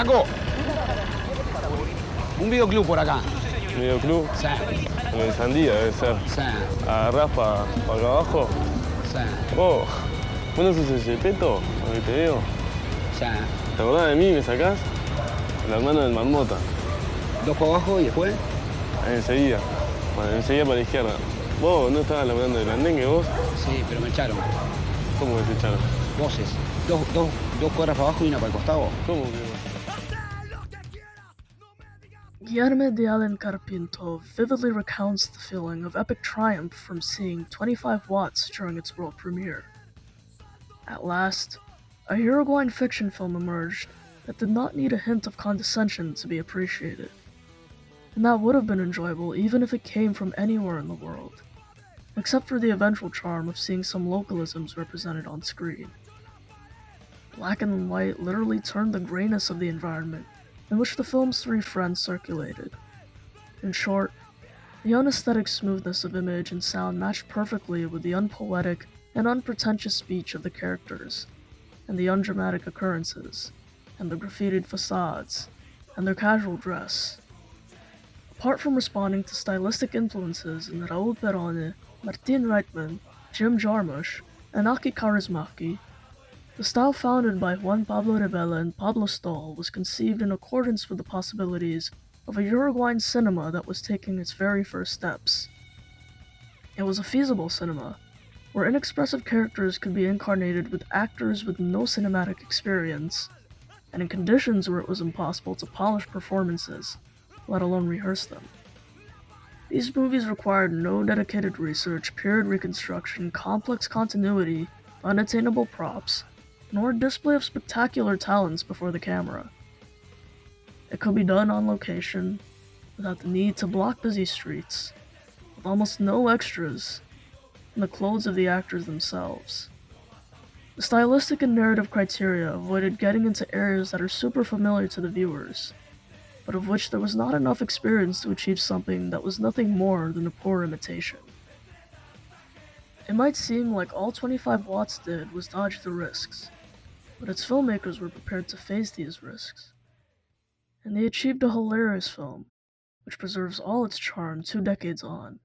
Flaco. Un videoclub por acá. ¿Videoclub? Sí. En Sandía debe ser. Sí. ¿Agarrás para acá abajo? Sí. ¿Vos no sos el Gepetto? ¿Lo que te veo? Sí. ¿Te acordás de mí? ¿Me sacás? El hermano del Marmota. 2 para abajo y después. Enseguida. Bueno, enseguida para la izquierda. ¿Vos no estabas laburando de blandengue, vos? Sí, pero me echaron. ¿Cómo que te echaron? Voces. Dos cuadras para abajo y una para el costado. ¿Cómo que? Guillermo de Allen Carpinto vividly recounts the feeling of epic triumph from seeing 25 Watts during its world premiere. At last, a Uruguayan fiction film emerged that did not need a hint of condescension to be appreciated. And that would have been enjoyable even if it came from anywhere in the world, except for the eventual charm of seeing some localisms represented on screen. Black and white literally turned the grayness of the environment in which the film's 3 friends circulated. In short, the unaesthetic smoothness of image and sound matched perfectly with the unpoetic and unpretentious speech of the characters, and the undramatic occurrences, and the graffitied facades, and their casual dress. Apart from responding to stylistic influences in Raúl Perone, Martin Reitman, Jim Jarmusch, and Aki Kaurismäki, the style founded by Juan Pablo Rebella and Pablo Stoll was conceived in accordance with the possibilities of a Uruguayan cinema that was taking its very first steps. It was a feasible cinema, where inexpressive characters could be incarnated with actors with no cinematic experience, and in conditions where it was impossible to polish performances, let alone rehearse them. These movies required no dedicated research, period reconstruction, complex continuity, unattainable props, nor display of spectacular talents before the camera. It could be done on location, without the need to block busy streets, with almost no extras, and the clothes of the actors themselves. The stylistic and narrative criteria avoided getting into areas that are super familiar to the viewers, but of which there was not enough experience to achieve something that was nothing more than a poor imitation. It might seem like all 25 Watts did was dodge the risks, but its filmmakers were prepared to face these risks. And they achieved a hilarious film, which preserves all its charm 2 decades on.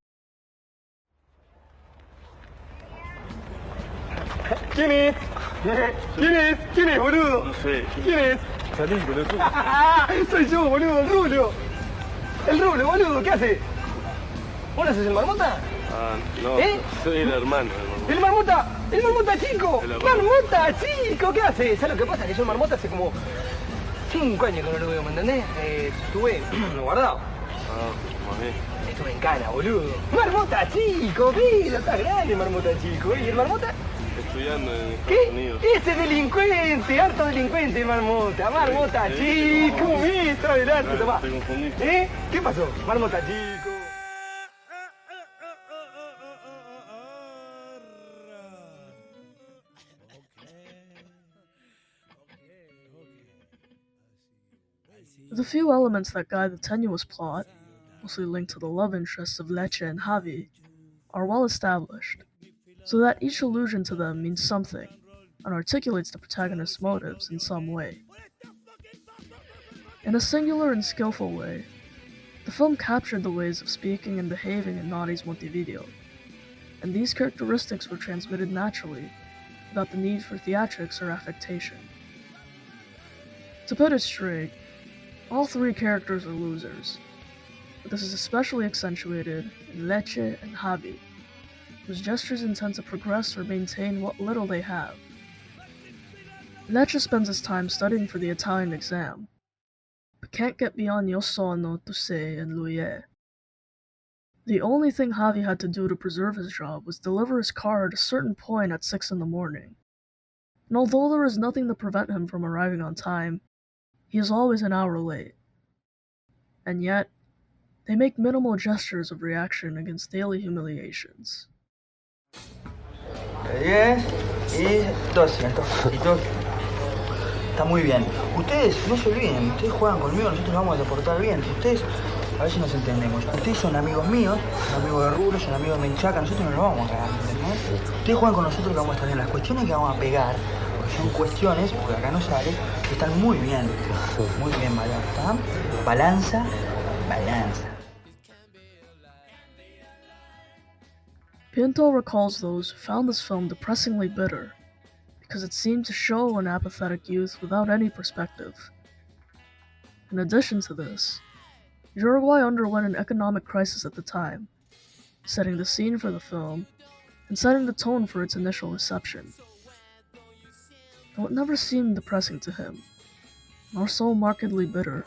¿Quién es? ¿Quién es? ¿Quién es, boludo? No sé. ¿Quién es? Salí, boludo. Soy yo, boludo, el Rubio. El Rubio, boludo, ¿qué hace? ¿Vos no sos el Marmota? Ah, no, soy el hermano del ¡El Marmota chico! El hermano. ¡Marmota chico! ¿Qué hace? ¿Sabes lo que pasa? Que yo el Marmota hace como 5 años que no lo veo, ¿me entendés? Estuve guardado. Ah, muy Estuve en cana, boludo. ¡Marmota chico! ¡Mira, está grande Marmota chico! ¿Y el Marmota? estudiando en Estados ¿Qué? Unidos. ¡Ese delincuente! ¡Harto delincuente, Marmota! ¡Marmota chico! ¡Mira, adelante, tomá! Te confundí. ¿Qué pasó? ¡Marmota chico! The few elements that guide the tenuous plot, mostly linked to the love interests of Leche and Javi, are well established, so that each allusion to them means something, and articulates the protagonist's motives in some way. In a singular and skillful way, the film captured the ways of speaking and behaving in Nari's Montevideo, and these characteristics were transmitted naturally, without the need for theatrics or affectation. To put it straight, all 3 characters are losers, but this is especially accentuated in Leche and Javi, whose gestures intend to progress or maintain what little they have. Leche spends his time studying for the Italian exam, but can't get beyond Io sono, tu sei, and lui è. The only thing Javi had to do to preserve his job was deliver his car at a certain point at 6 in the morning. And although there is nothing to prevent him from arriving on time, he is always an hour late. And yet, they make minimal gestures of reaction against daily humiliations. 10 y 200. Está muy bien. Ustedes no se olviden, ustedes juegan conmigo, nosotros vamos a portar bien. Ustedes, a ver si nos entendemos. Ustedes son amigos míos, son amigos de Rulo, son amigos de Menchaca, nosotros no nos vamos a cagar, ¿entendés? Ustedes juegan con nosotros que vamos a estar bien. Las cuestiones que vamos a pegar, porque son cuestiones, porque acá no sale, que están muy bien balanza. Balanza. Pinto recalls those who found this film depressingly bitter, because it seemed to show an apathetic youth without any perspective. In addition to this, Uruguay underwent an economic crisis at the time, setting the scene for the film and setting the tone for its initial reception. Though it never seemed depressing to him, nor so markedly bitter.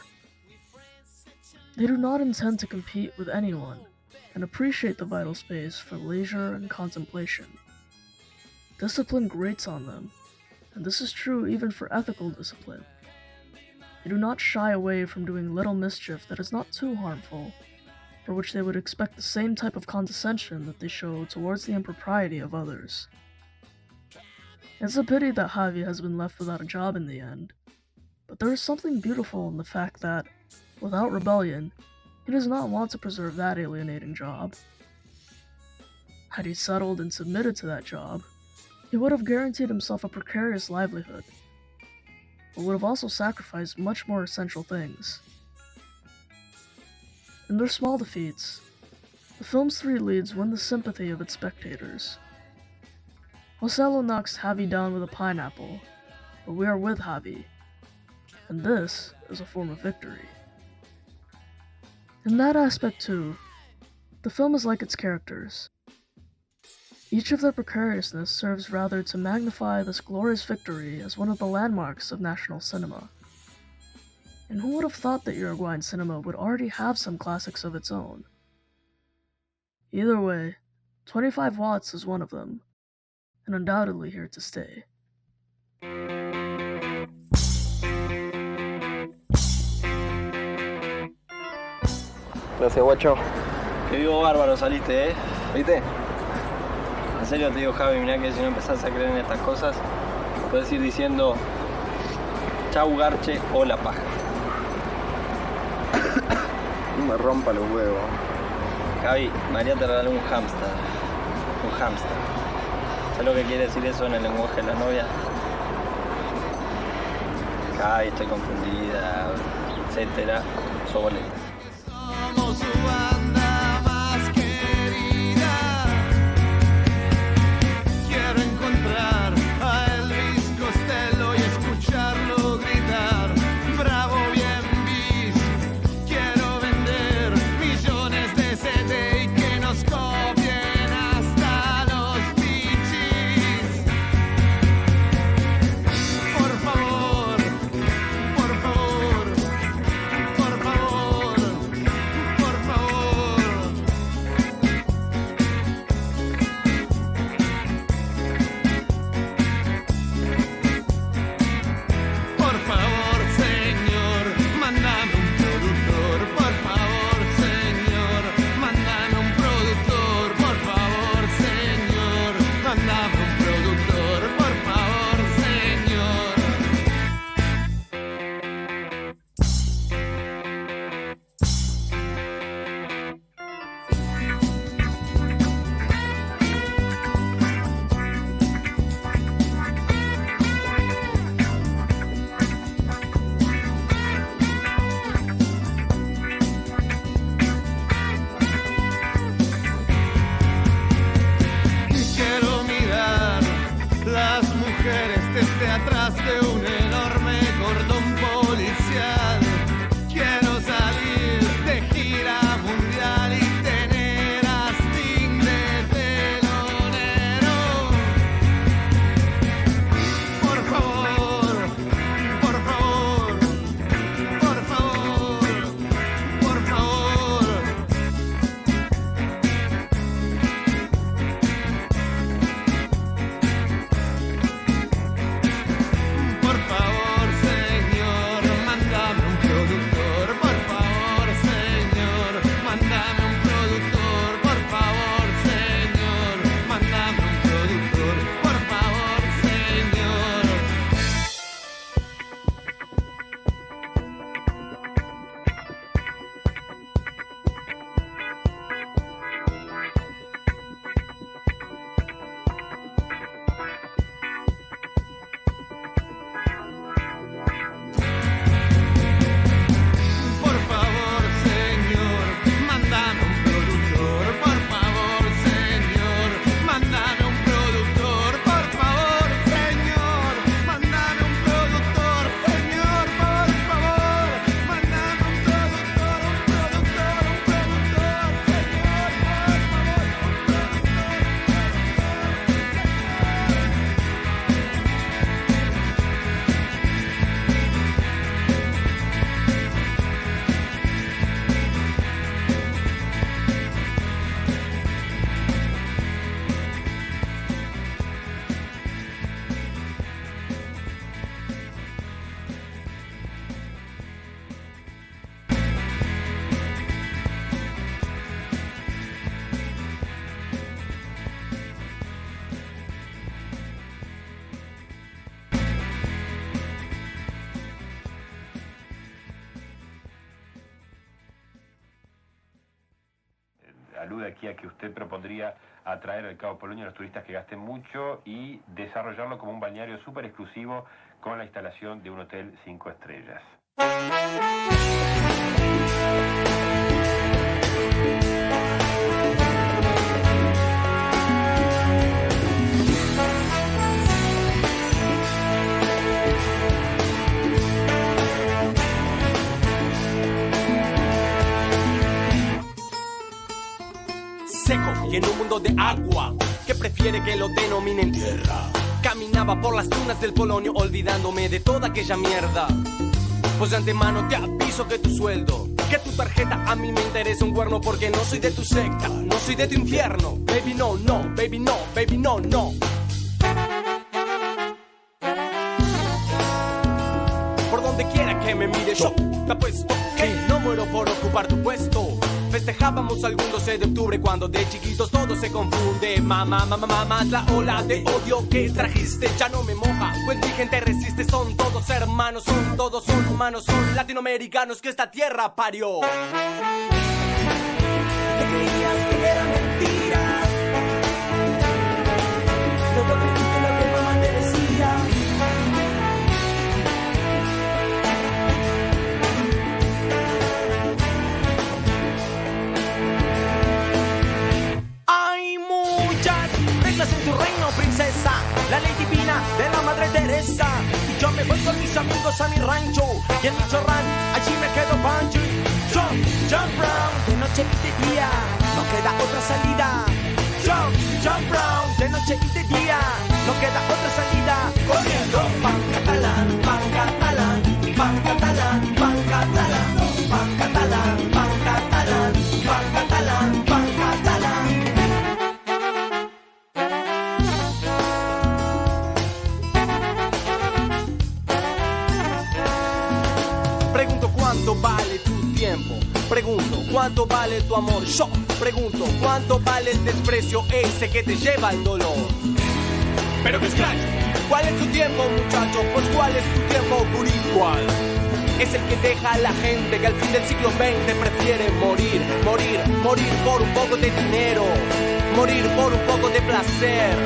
They do not intend to compete with anyone and appreciate the vital space for leisure and contemplation. Discipline grates on them, and this is true even for ethical discipline. They do not shy away from doing little mischief that is not too harmful, for which they would expect the same type of condescension that they show towards the impropriety of others. It's a pity that Javi has been left without a job in the end, but there is something beautiful in the fact that, without rebellion, he does not want to preserve that alienating job. Had he settled and submitted to that job, he would have guaranteed himself a precarious livelihood, but would have also sacrificed much more essential things. In their small defeats, the film's three leads win the sympathy of its spectators. Marcelo knocks Javi down with a pineapple, but we are with Javi, and this is a form of victory. In that aspect too, the film is like its characters. Each of their precariousness serves rather to magnify this glorious victory as one of the landmarks of national cinema. And who would have thought that Uruguayan cinema would already have some classics of its own? Either way, 25 Watts is one of them, and undoubtedly here to stay. Gracias, guacho. Qué vivo bárbaro saliste, ¿eh? ¿Viste? En serio te digo, Javi, mirá que si no empezás a creer en estas cosas, puedes ir diciendo chau garche, hola paja. No me rompa los huevos. Javi, María te regaló un hámster. Un hámster. ¿Sabes lo que quiere decir eso en el lenguaje de la novia? Javi, estoy confundida, etcétera. Sos boleta. Somos su banda más querida. Quiero encontrar a Elvis Costello y escucharlo gritar. Bravo, bien bis. Quiero vender millones de CD y que nos copien hasta los bichis. Por favor, por favor, por favor. Por favor. alude aquí a que usted propondría atraer al Cabo Polonio a los turistas que gasten mucho y desarrollarlo como un balneario súper exclusivo con la instalación de un hotel 5 estrellas. Seco y en un mundo de agua que prefiere que lo denominen tierra. Caminaba por las dunas del Polonio olvidándome de toda aquella mierda. Pues de antemano te aviso que tu sueldo, que tu tarjeta a mí me interesa un cuerno, porque no soy de tu secta, no soy de tu infierno. Baby no, no, baby no, baby no, no. Por donde quiera que me mire yo, te apuesto que no muero por ocupar tu puesto. Festejábamos algún 12 de octubre cuando de chiquitos todo se confunde. Mamá, la ola de odio que trajiste ya no me moja. Pues mi gente resiste, son todos hermanos, son humanos, son latinoamericanos que esta tierra parió. ¿Te creías que era mentira? No te aprendiste lo que mamá te decía. En tu reino, princesa, la ley divina de la Madre Teresa. Y yo me voy con mis amigos a mi rancho, y en mi chorrán, allí me quedo pancho. Jump round, de noche y de día, no queda otra salida. Jump round, de noche y de día, no queda otra salida. Corriendo, pan catalán, pan catalán, pan catalán, pan catalán, pan catalán, pan catalán, pan catalán, pan catalán. ¿Cuánto vale tu tiempo? Pregunto, ¿cuánto vale tu amor? Yo pregunto, ¿cuánto vale el desprecio ese que te lleva al dolor? Pero qué extraño, ¿cuál es tu tiempo, muchacho? Pues ¿cuál es tu tiempo, burigual? Es el que deja a la gente que al fin del siglo XX prefiere morir por un poco de dinero, morir por un poco de placer,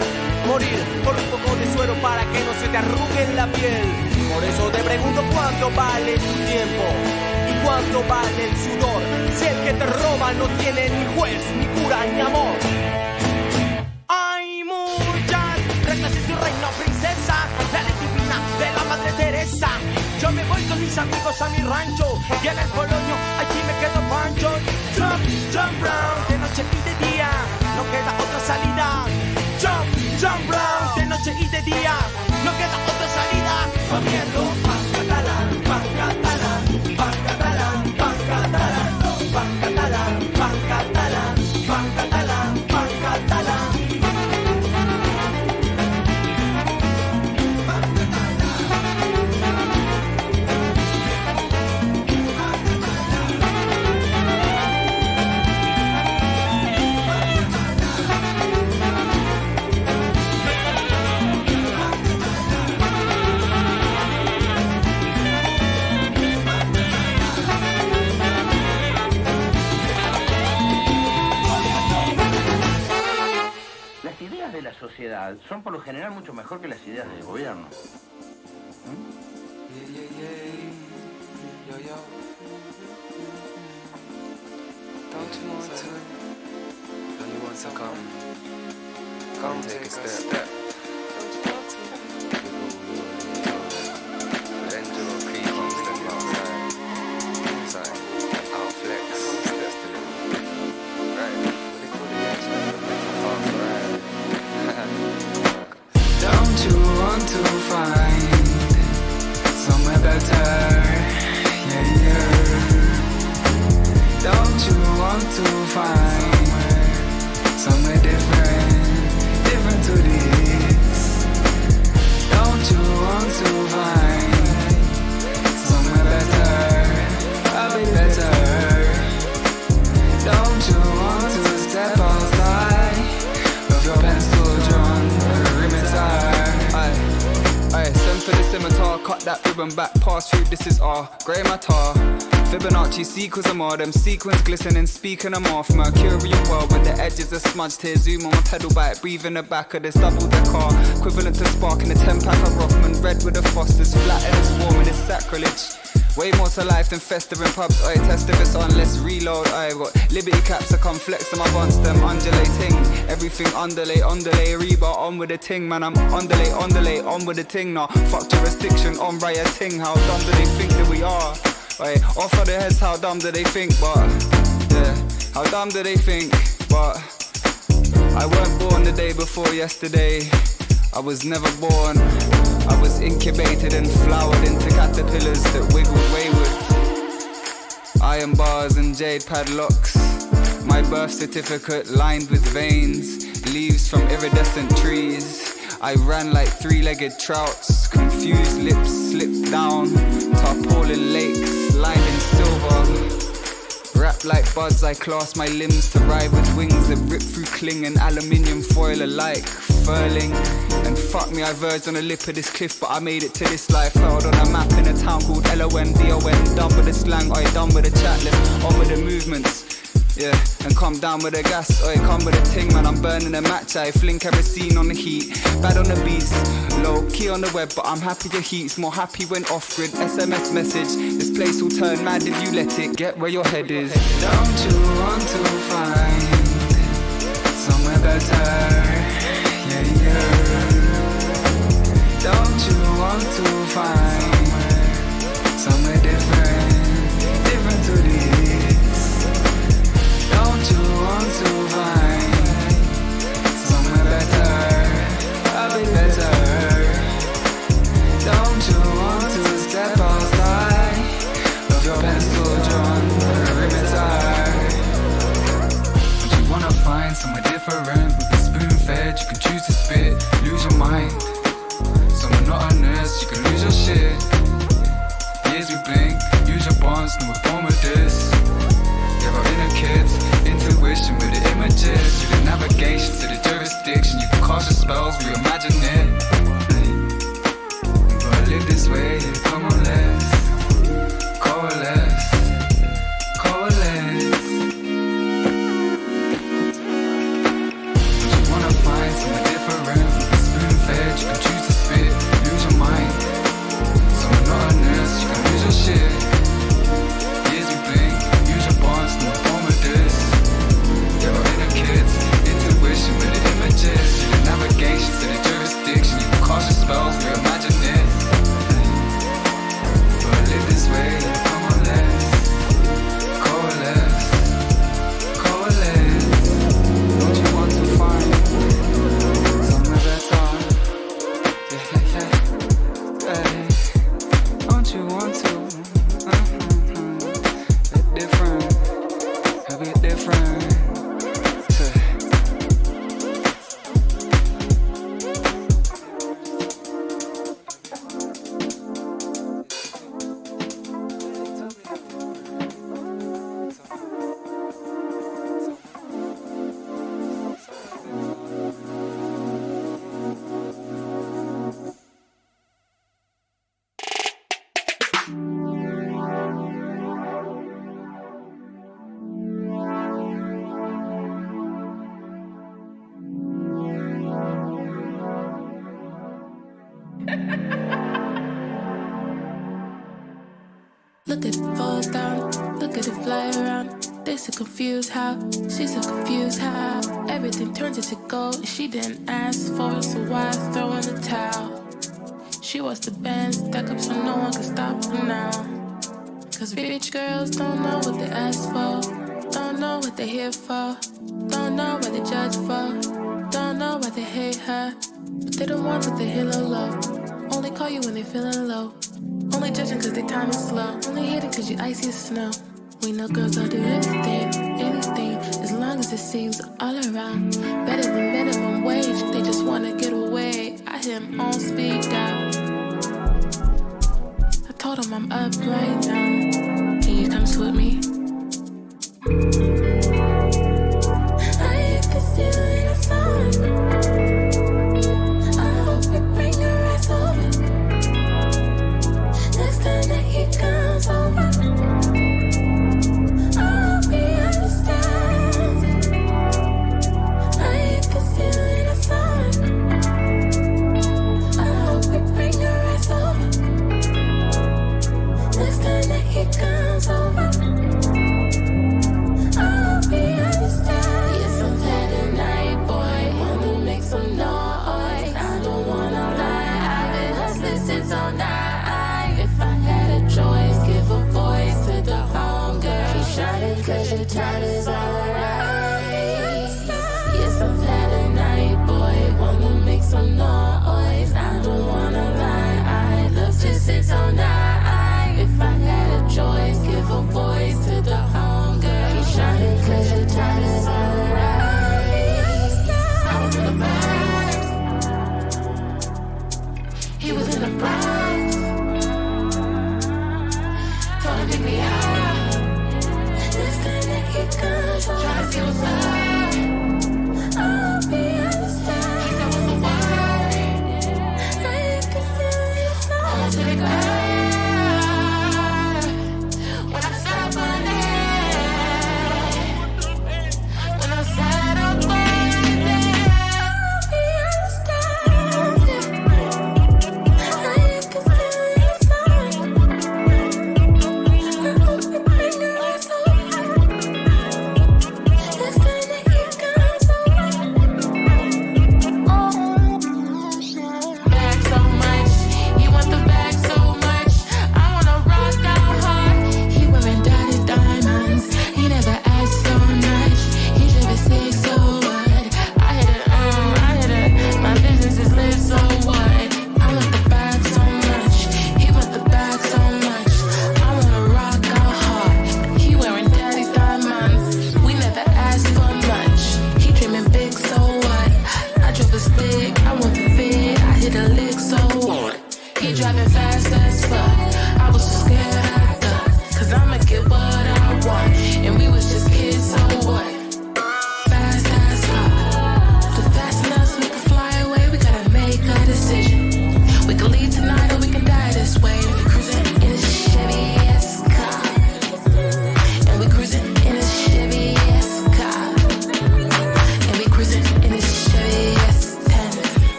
morir por un poco de suero para que no se te arrugue la piel. Por eso te pregunto cuánto vale tu tiempo y cuánto vale el sudor, si el que te roba no tiene ni juez, ni cura, ni amor. Hay muchas reglas en tu reino, princesa, la ley divina de la Madre Teresa. Yo me voy con mis amigos a mi rancho, y en el Polonio allí me quedo pancho. Jump round, de noche y de día, no queda otra salida. Jump round, de noche y de día, no queda otra salida. Comiendo pan catalán, pan catalán, pan catalán, pan catalán, pan catalán, pan catalán, pan catalán, pan catalán. De la sociedad son por lo general mucho mejor que las ideas del gobierno. Come take a step. Don't you want to find somewhere better? Yeah, yeah. Don't you want to find somewhere different to this? Don't you want to find somewhere better? I'll be better. Don't you want to step outside of your pencil drawn perimeter? Aye, send for the scimitar, cut that ribbon back, pass through, this is our grey matter. Fibonacci sequels are more, them sequins glistening, speaking them off. Mercurial world with the edges are smudged here. Zoom on my pedal bike, breathe in the back of this double decker. Equivalent to sparking a 10-pack of Rothman. Red with the Fosters, flat and it's warm and it's sacrilege. Way more to life than fester in pubs. Oi, test if it's on, let's reload. I got Liberty caps, I come flex on my buns, them undulating. Everything underlay, rebar on with the ting, man. I'm underlay, on with the ting. Now, fuck jurisdiction, on rioting. How dumb do they think that we are? Oi, off of their heads, how dumb do they think? But, yeah, how dumb do they think? But, I weren't born the day before yesterday. I was never born. I was incubated and flowered into caterpillars that wiggled wayward. Iron bars and jade padlocks. My birth certificate lined with veins. Leaves from iridescent trees. I ran like three-legged trouts. Confused lips slipped down. Tarpaulin lakes lined in silver. Wrapped like buds, I clasp my limbs to ride with wings that rip through cling and aluminium foil alike. Furling, and fuck me, I verged on the lip of this cliff, but I made it to this life. Hurled on a map in a town called LONDON. Done with the slang, oi, done with the chat list, on with the movements. Yeah, and come down with the gas, oi, come with the ting, man, I'm burning a match, I fling kerosene on the heat, bad on the beats, low key on the web, but I'm happy your heat's more happy when off-grid, SMS message, this place will turn mad if you let it, get where your head is. Don't you want to find somewhere better? Yeah, yeah. Don't you want to find somewhere different to this? Don't you want to find somewhere better? A bit better. Don't you want to step outside of your pencil drawn perimeter? Don't you wanna find somewhere different with a spoon fed? You can choose to spit, lose your mind. Someone not a nurse, you can lose your shit. Years we blink, use your bonds, no we're born with this. Give our inner kids intuition with the images. You can navigation to the jurisdiction. You can cast your spells, reimagine it. You gotta live this way, come on, let's coalesce, coalesce. Don't you wanna find somewhere different? Spoon fed, you can choose to spit, lose your mind. Someone not a nurse, you can lose your shit. Years you blink, use your bonds, no form of this. Give our inner kids intuition with the images. You can navigation to the jurisdiction. You can cast your spells, reimagine it. But live this way, come on, let's coalesce, coalesce. Don't you want to find somewhere better? Yeah, yeah, yeah. Hey, don't you want to? Bit different, a bit different. Look at it fall down, look at it fly around. They so confused how, she's so confused how. Everything turns into gold and she didn't ask for it, so why throw in the towel? She wants the band stuck up so no one can stop her now. Cause rich girls don't know what they ask for, don't know what they're here for, don't know what they judge for, don't know why they hate her, but they don't want what they hear low. Only call you when they feeling low. Only judging cause their time is slow. Only hating cause you icy as snow. We know girls all do anything, as long as it seems all around. Better than minimum wage, they just wanna get away. I hear him on speed dial. I told him I'm up right now. Can you come with me? I can see you in the sun. I hope you bring your ass over. Next time that he comes over,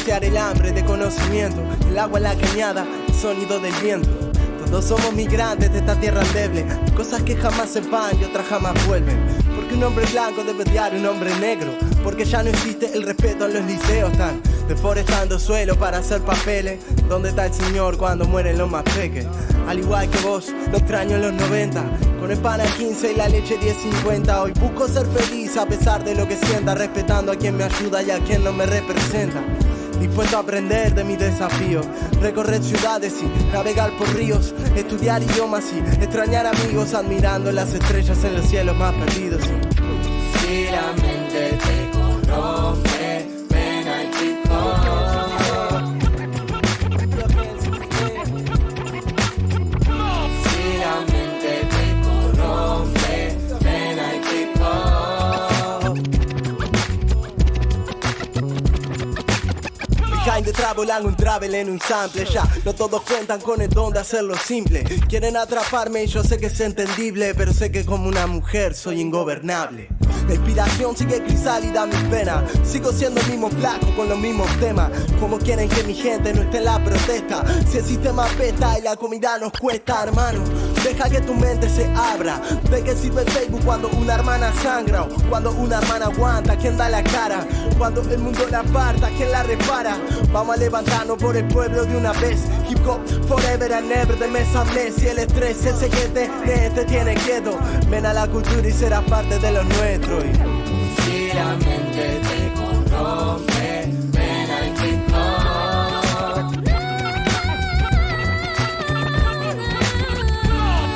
saciar el hambre de conocimiento. El agua en la cañada, el sonido del viento. Todos somos migrantes de esta tierra endeble. Cosas que jamás se van y otras jamás vuelven. Porque un hombre blanco debe odiar a un hombre negro. Porque ya no existe el respeto en los liceos. Están deforestando suelo para hacer papeles. ¿Dónde está el señor cuando mueren los más peques? Al igual que vos, lo extraño en los 90. Con el pan a 15 y la leche 10.50. Hoy busco ser feliz a pesar de lo que sienta. Respetando a quien me ayuda y a quien no me representa. Dispuesto a aprender de mis desafíos, recorrer ciudades y navegar por ríos, estudiar idiomas y extrañar amigos, admirando las estrellas en los cielos más perdidos. Si la mente te conoce, ven al hip hop. Si la mente te conoce, ven al hip hop. Behind the travel hago un travel en un sample. Ya no todos cuentan con el don de hacerlo simple. Quieren atraparme y yo sé que es entendible, pero sé que como una mujer soy ingobernable. La inspiración sigue crisálida en mis penas. Sigo siendo el mismo flaco con los mismos temas. Como quieren que mi gente no esté en la protesta. Si el sistema apesta y la comida nos cuesta, hermano, deja que tu mente se abra. ¿De qué sirve el Facebook cuando una hermana sangra? O cuando una hermana aguanta, ¿quién da la cara? Cuando el mundo la aparta, ¿quién la repara? Vamos a levantarnos por el pueblo de una vez. Hip hop forever and ever, de mes a mes. Y el estrés ese que te tiene quieto. Ven a la cultura y serás parte de los nuestros. Si la mente te conoce, ven al hip hop.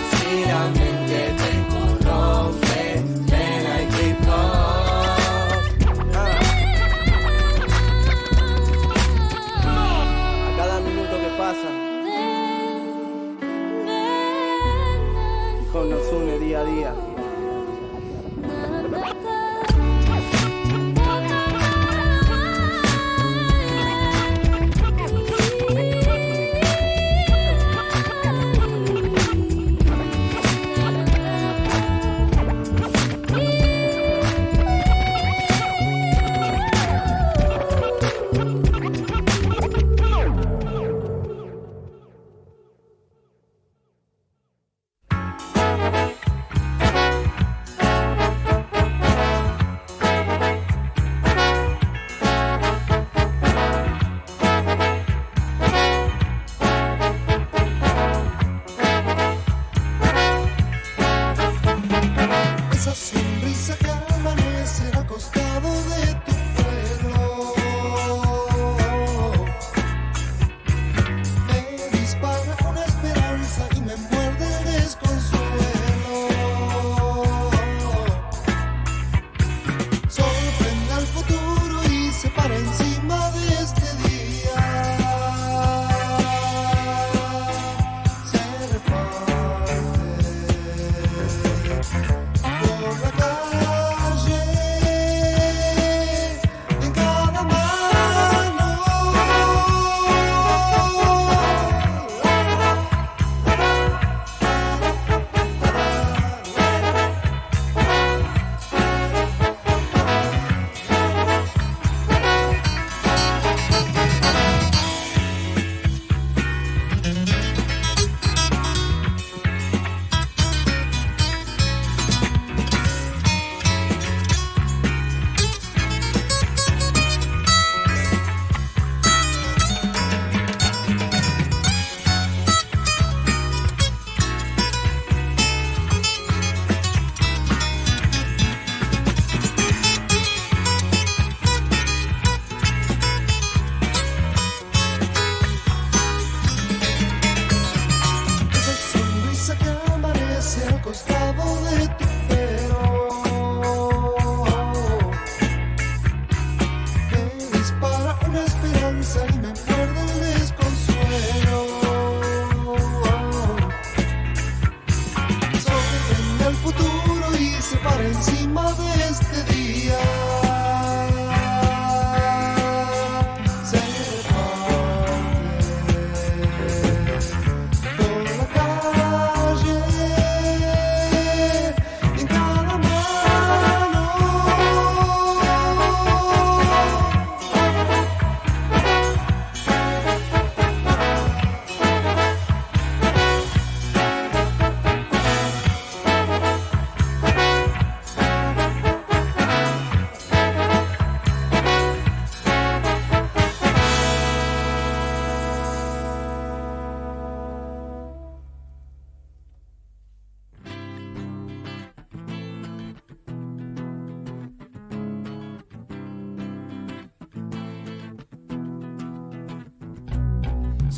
Si la mente te conoce, ven al hip hop. A cada minuto que pasa, hijo nos une día a día.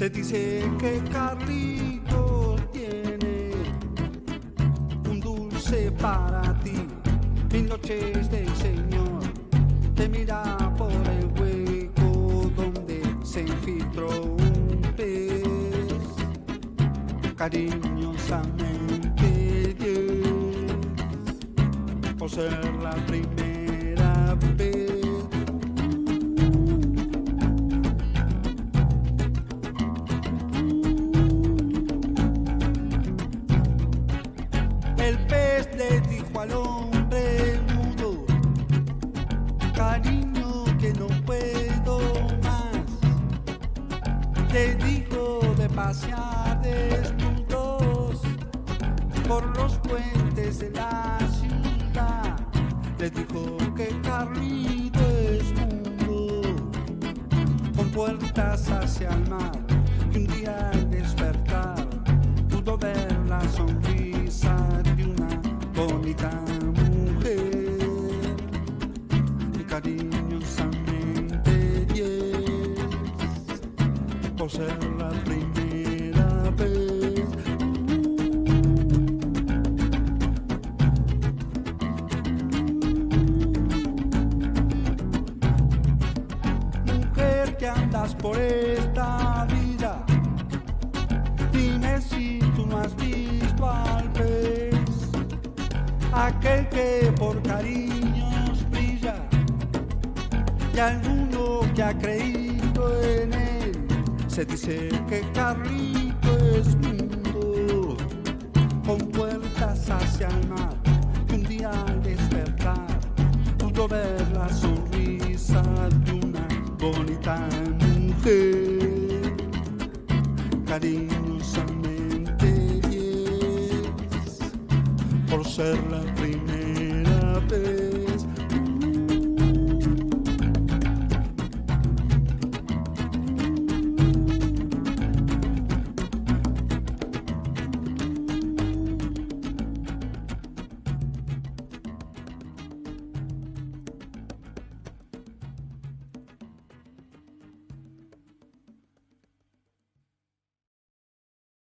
Se dice que Carlitos tiene un dulce para ti. 1000 noches de señor te mira por el hueco donde se infiltró un pez. Cariñosamente 10 por ser la primera vez. El pez le dijo al hombre mudo: cariño, que no puedo más. Le dijo de pasear desnudos por los puentes de la ciudad. Le dijo que Carlito es mundo, con puertas hacia el mar. Y un día al despertar pudo ver la sonrisa de una bonita mujer. Y cariñosamente 10 por ser la primera vez. Mujer que andas por esta vida, dime si tú no has visto al pez, aquel que por cariños brilla, y alguno que ha creído en él. Se dice que Carlito es mundo, con puertas hacia el mar. Y un día al despertar pudo ver la sonrisa de una bonita mujer. Cariñosamente 10 por ser la primera vez.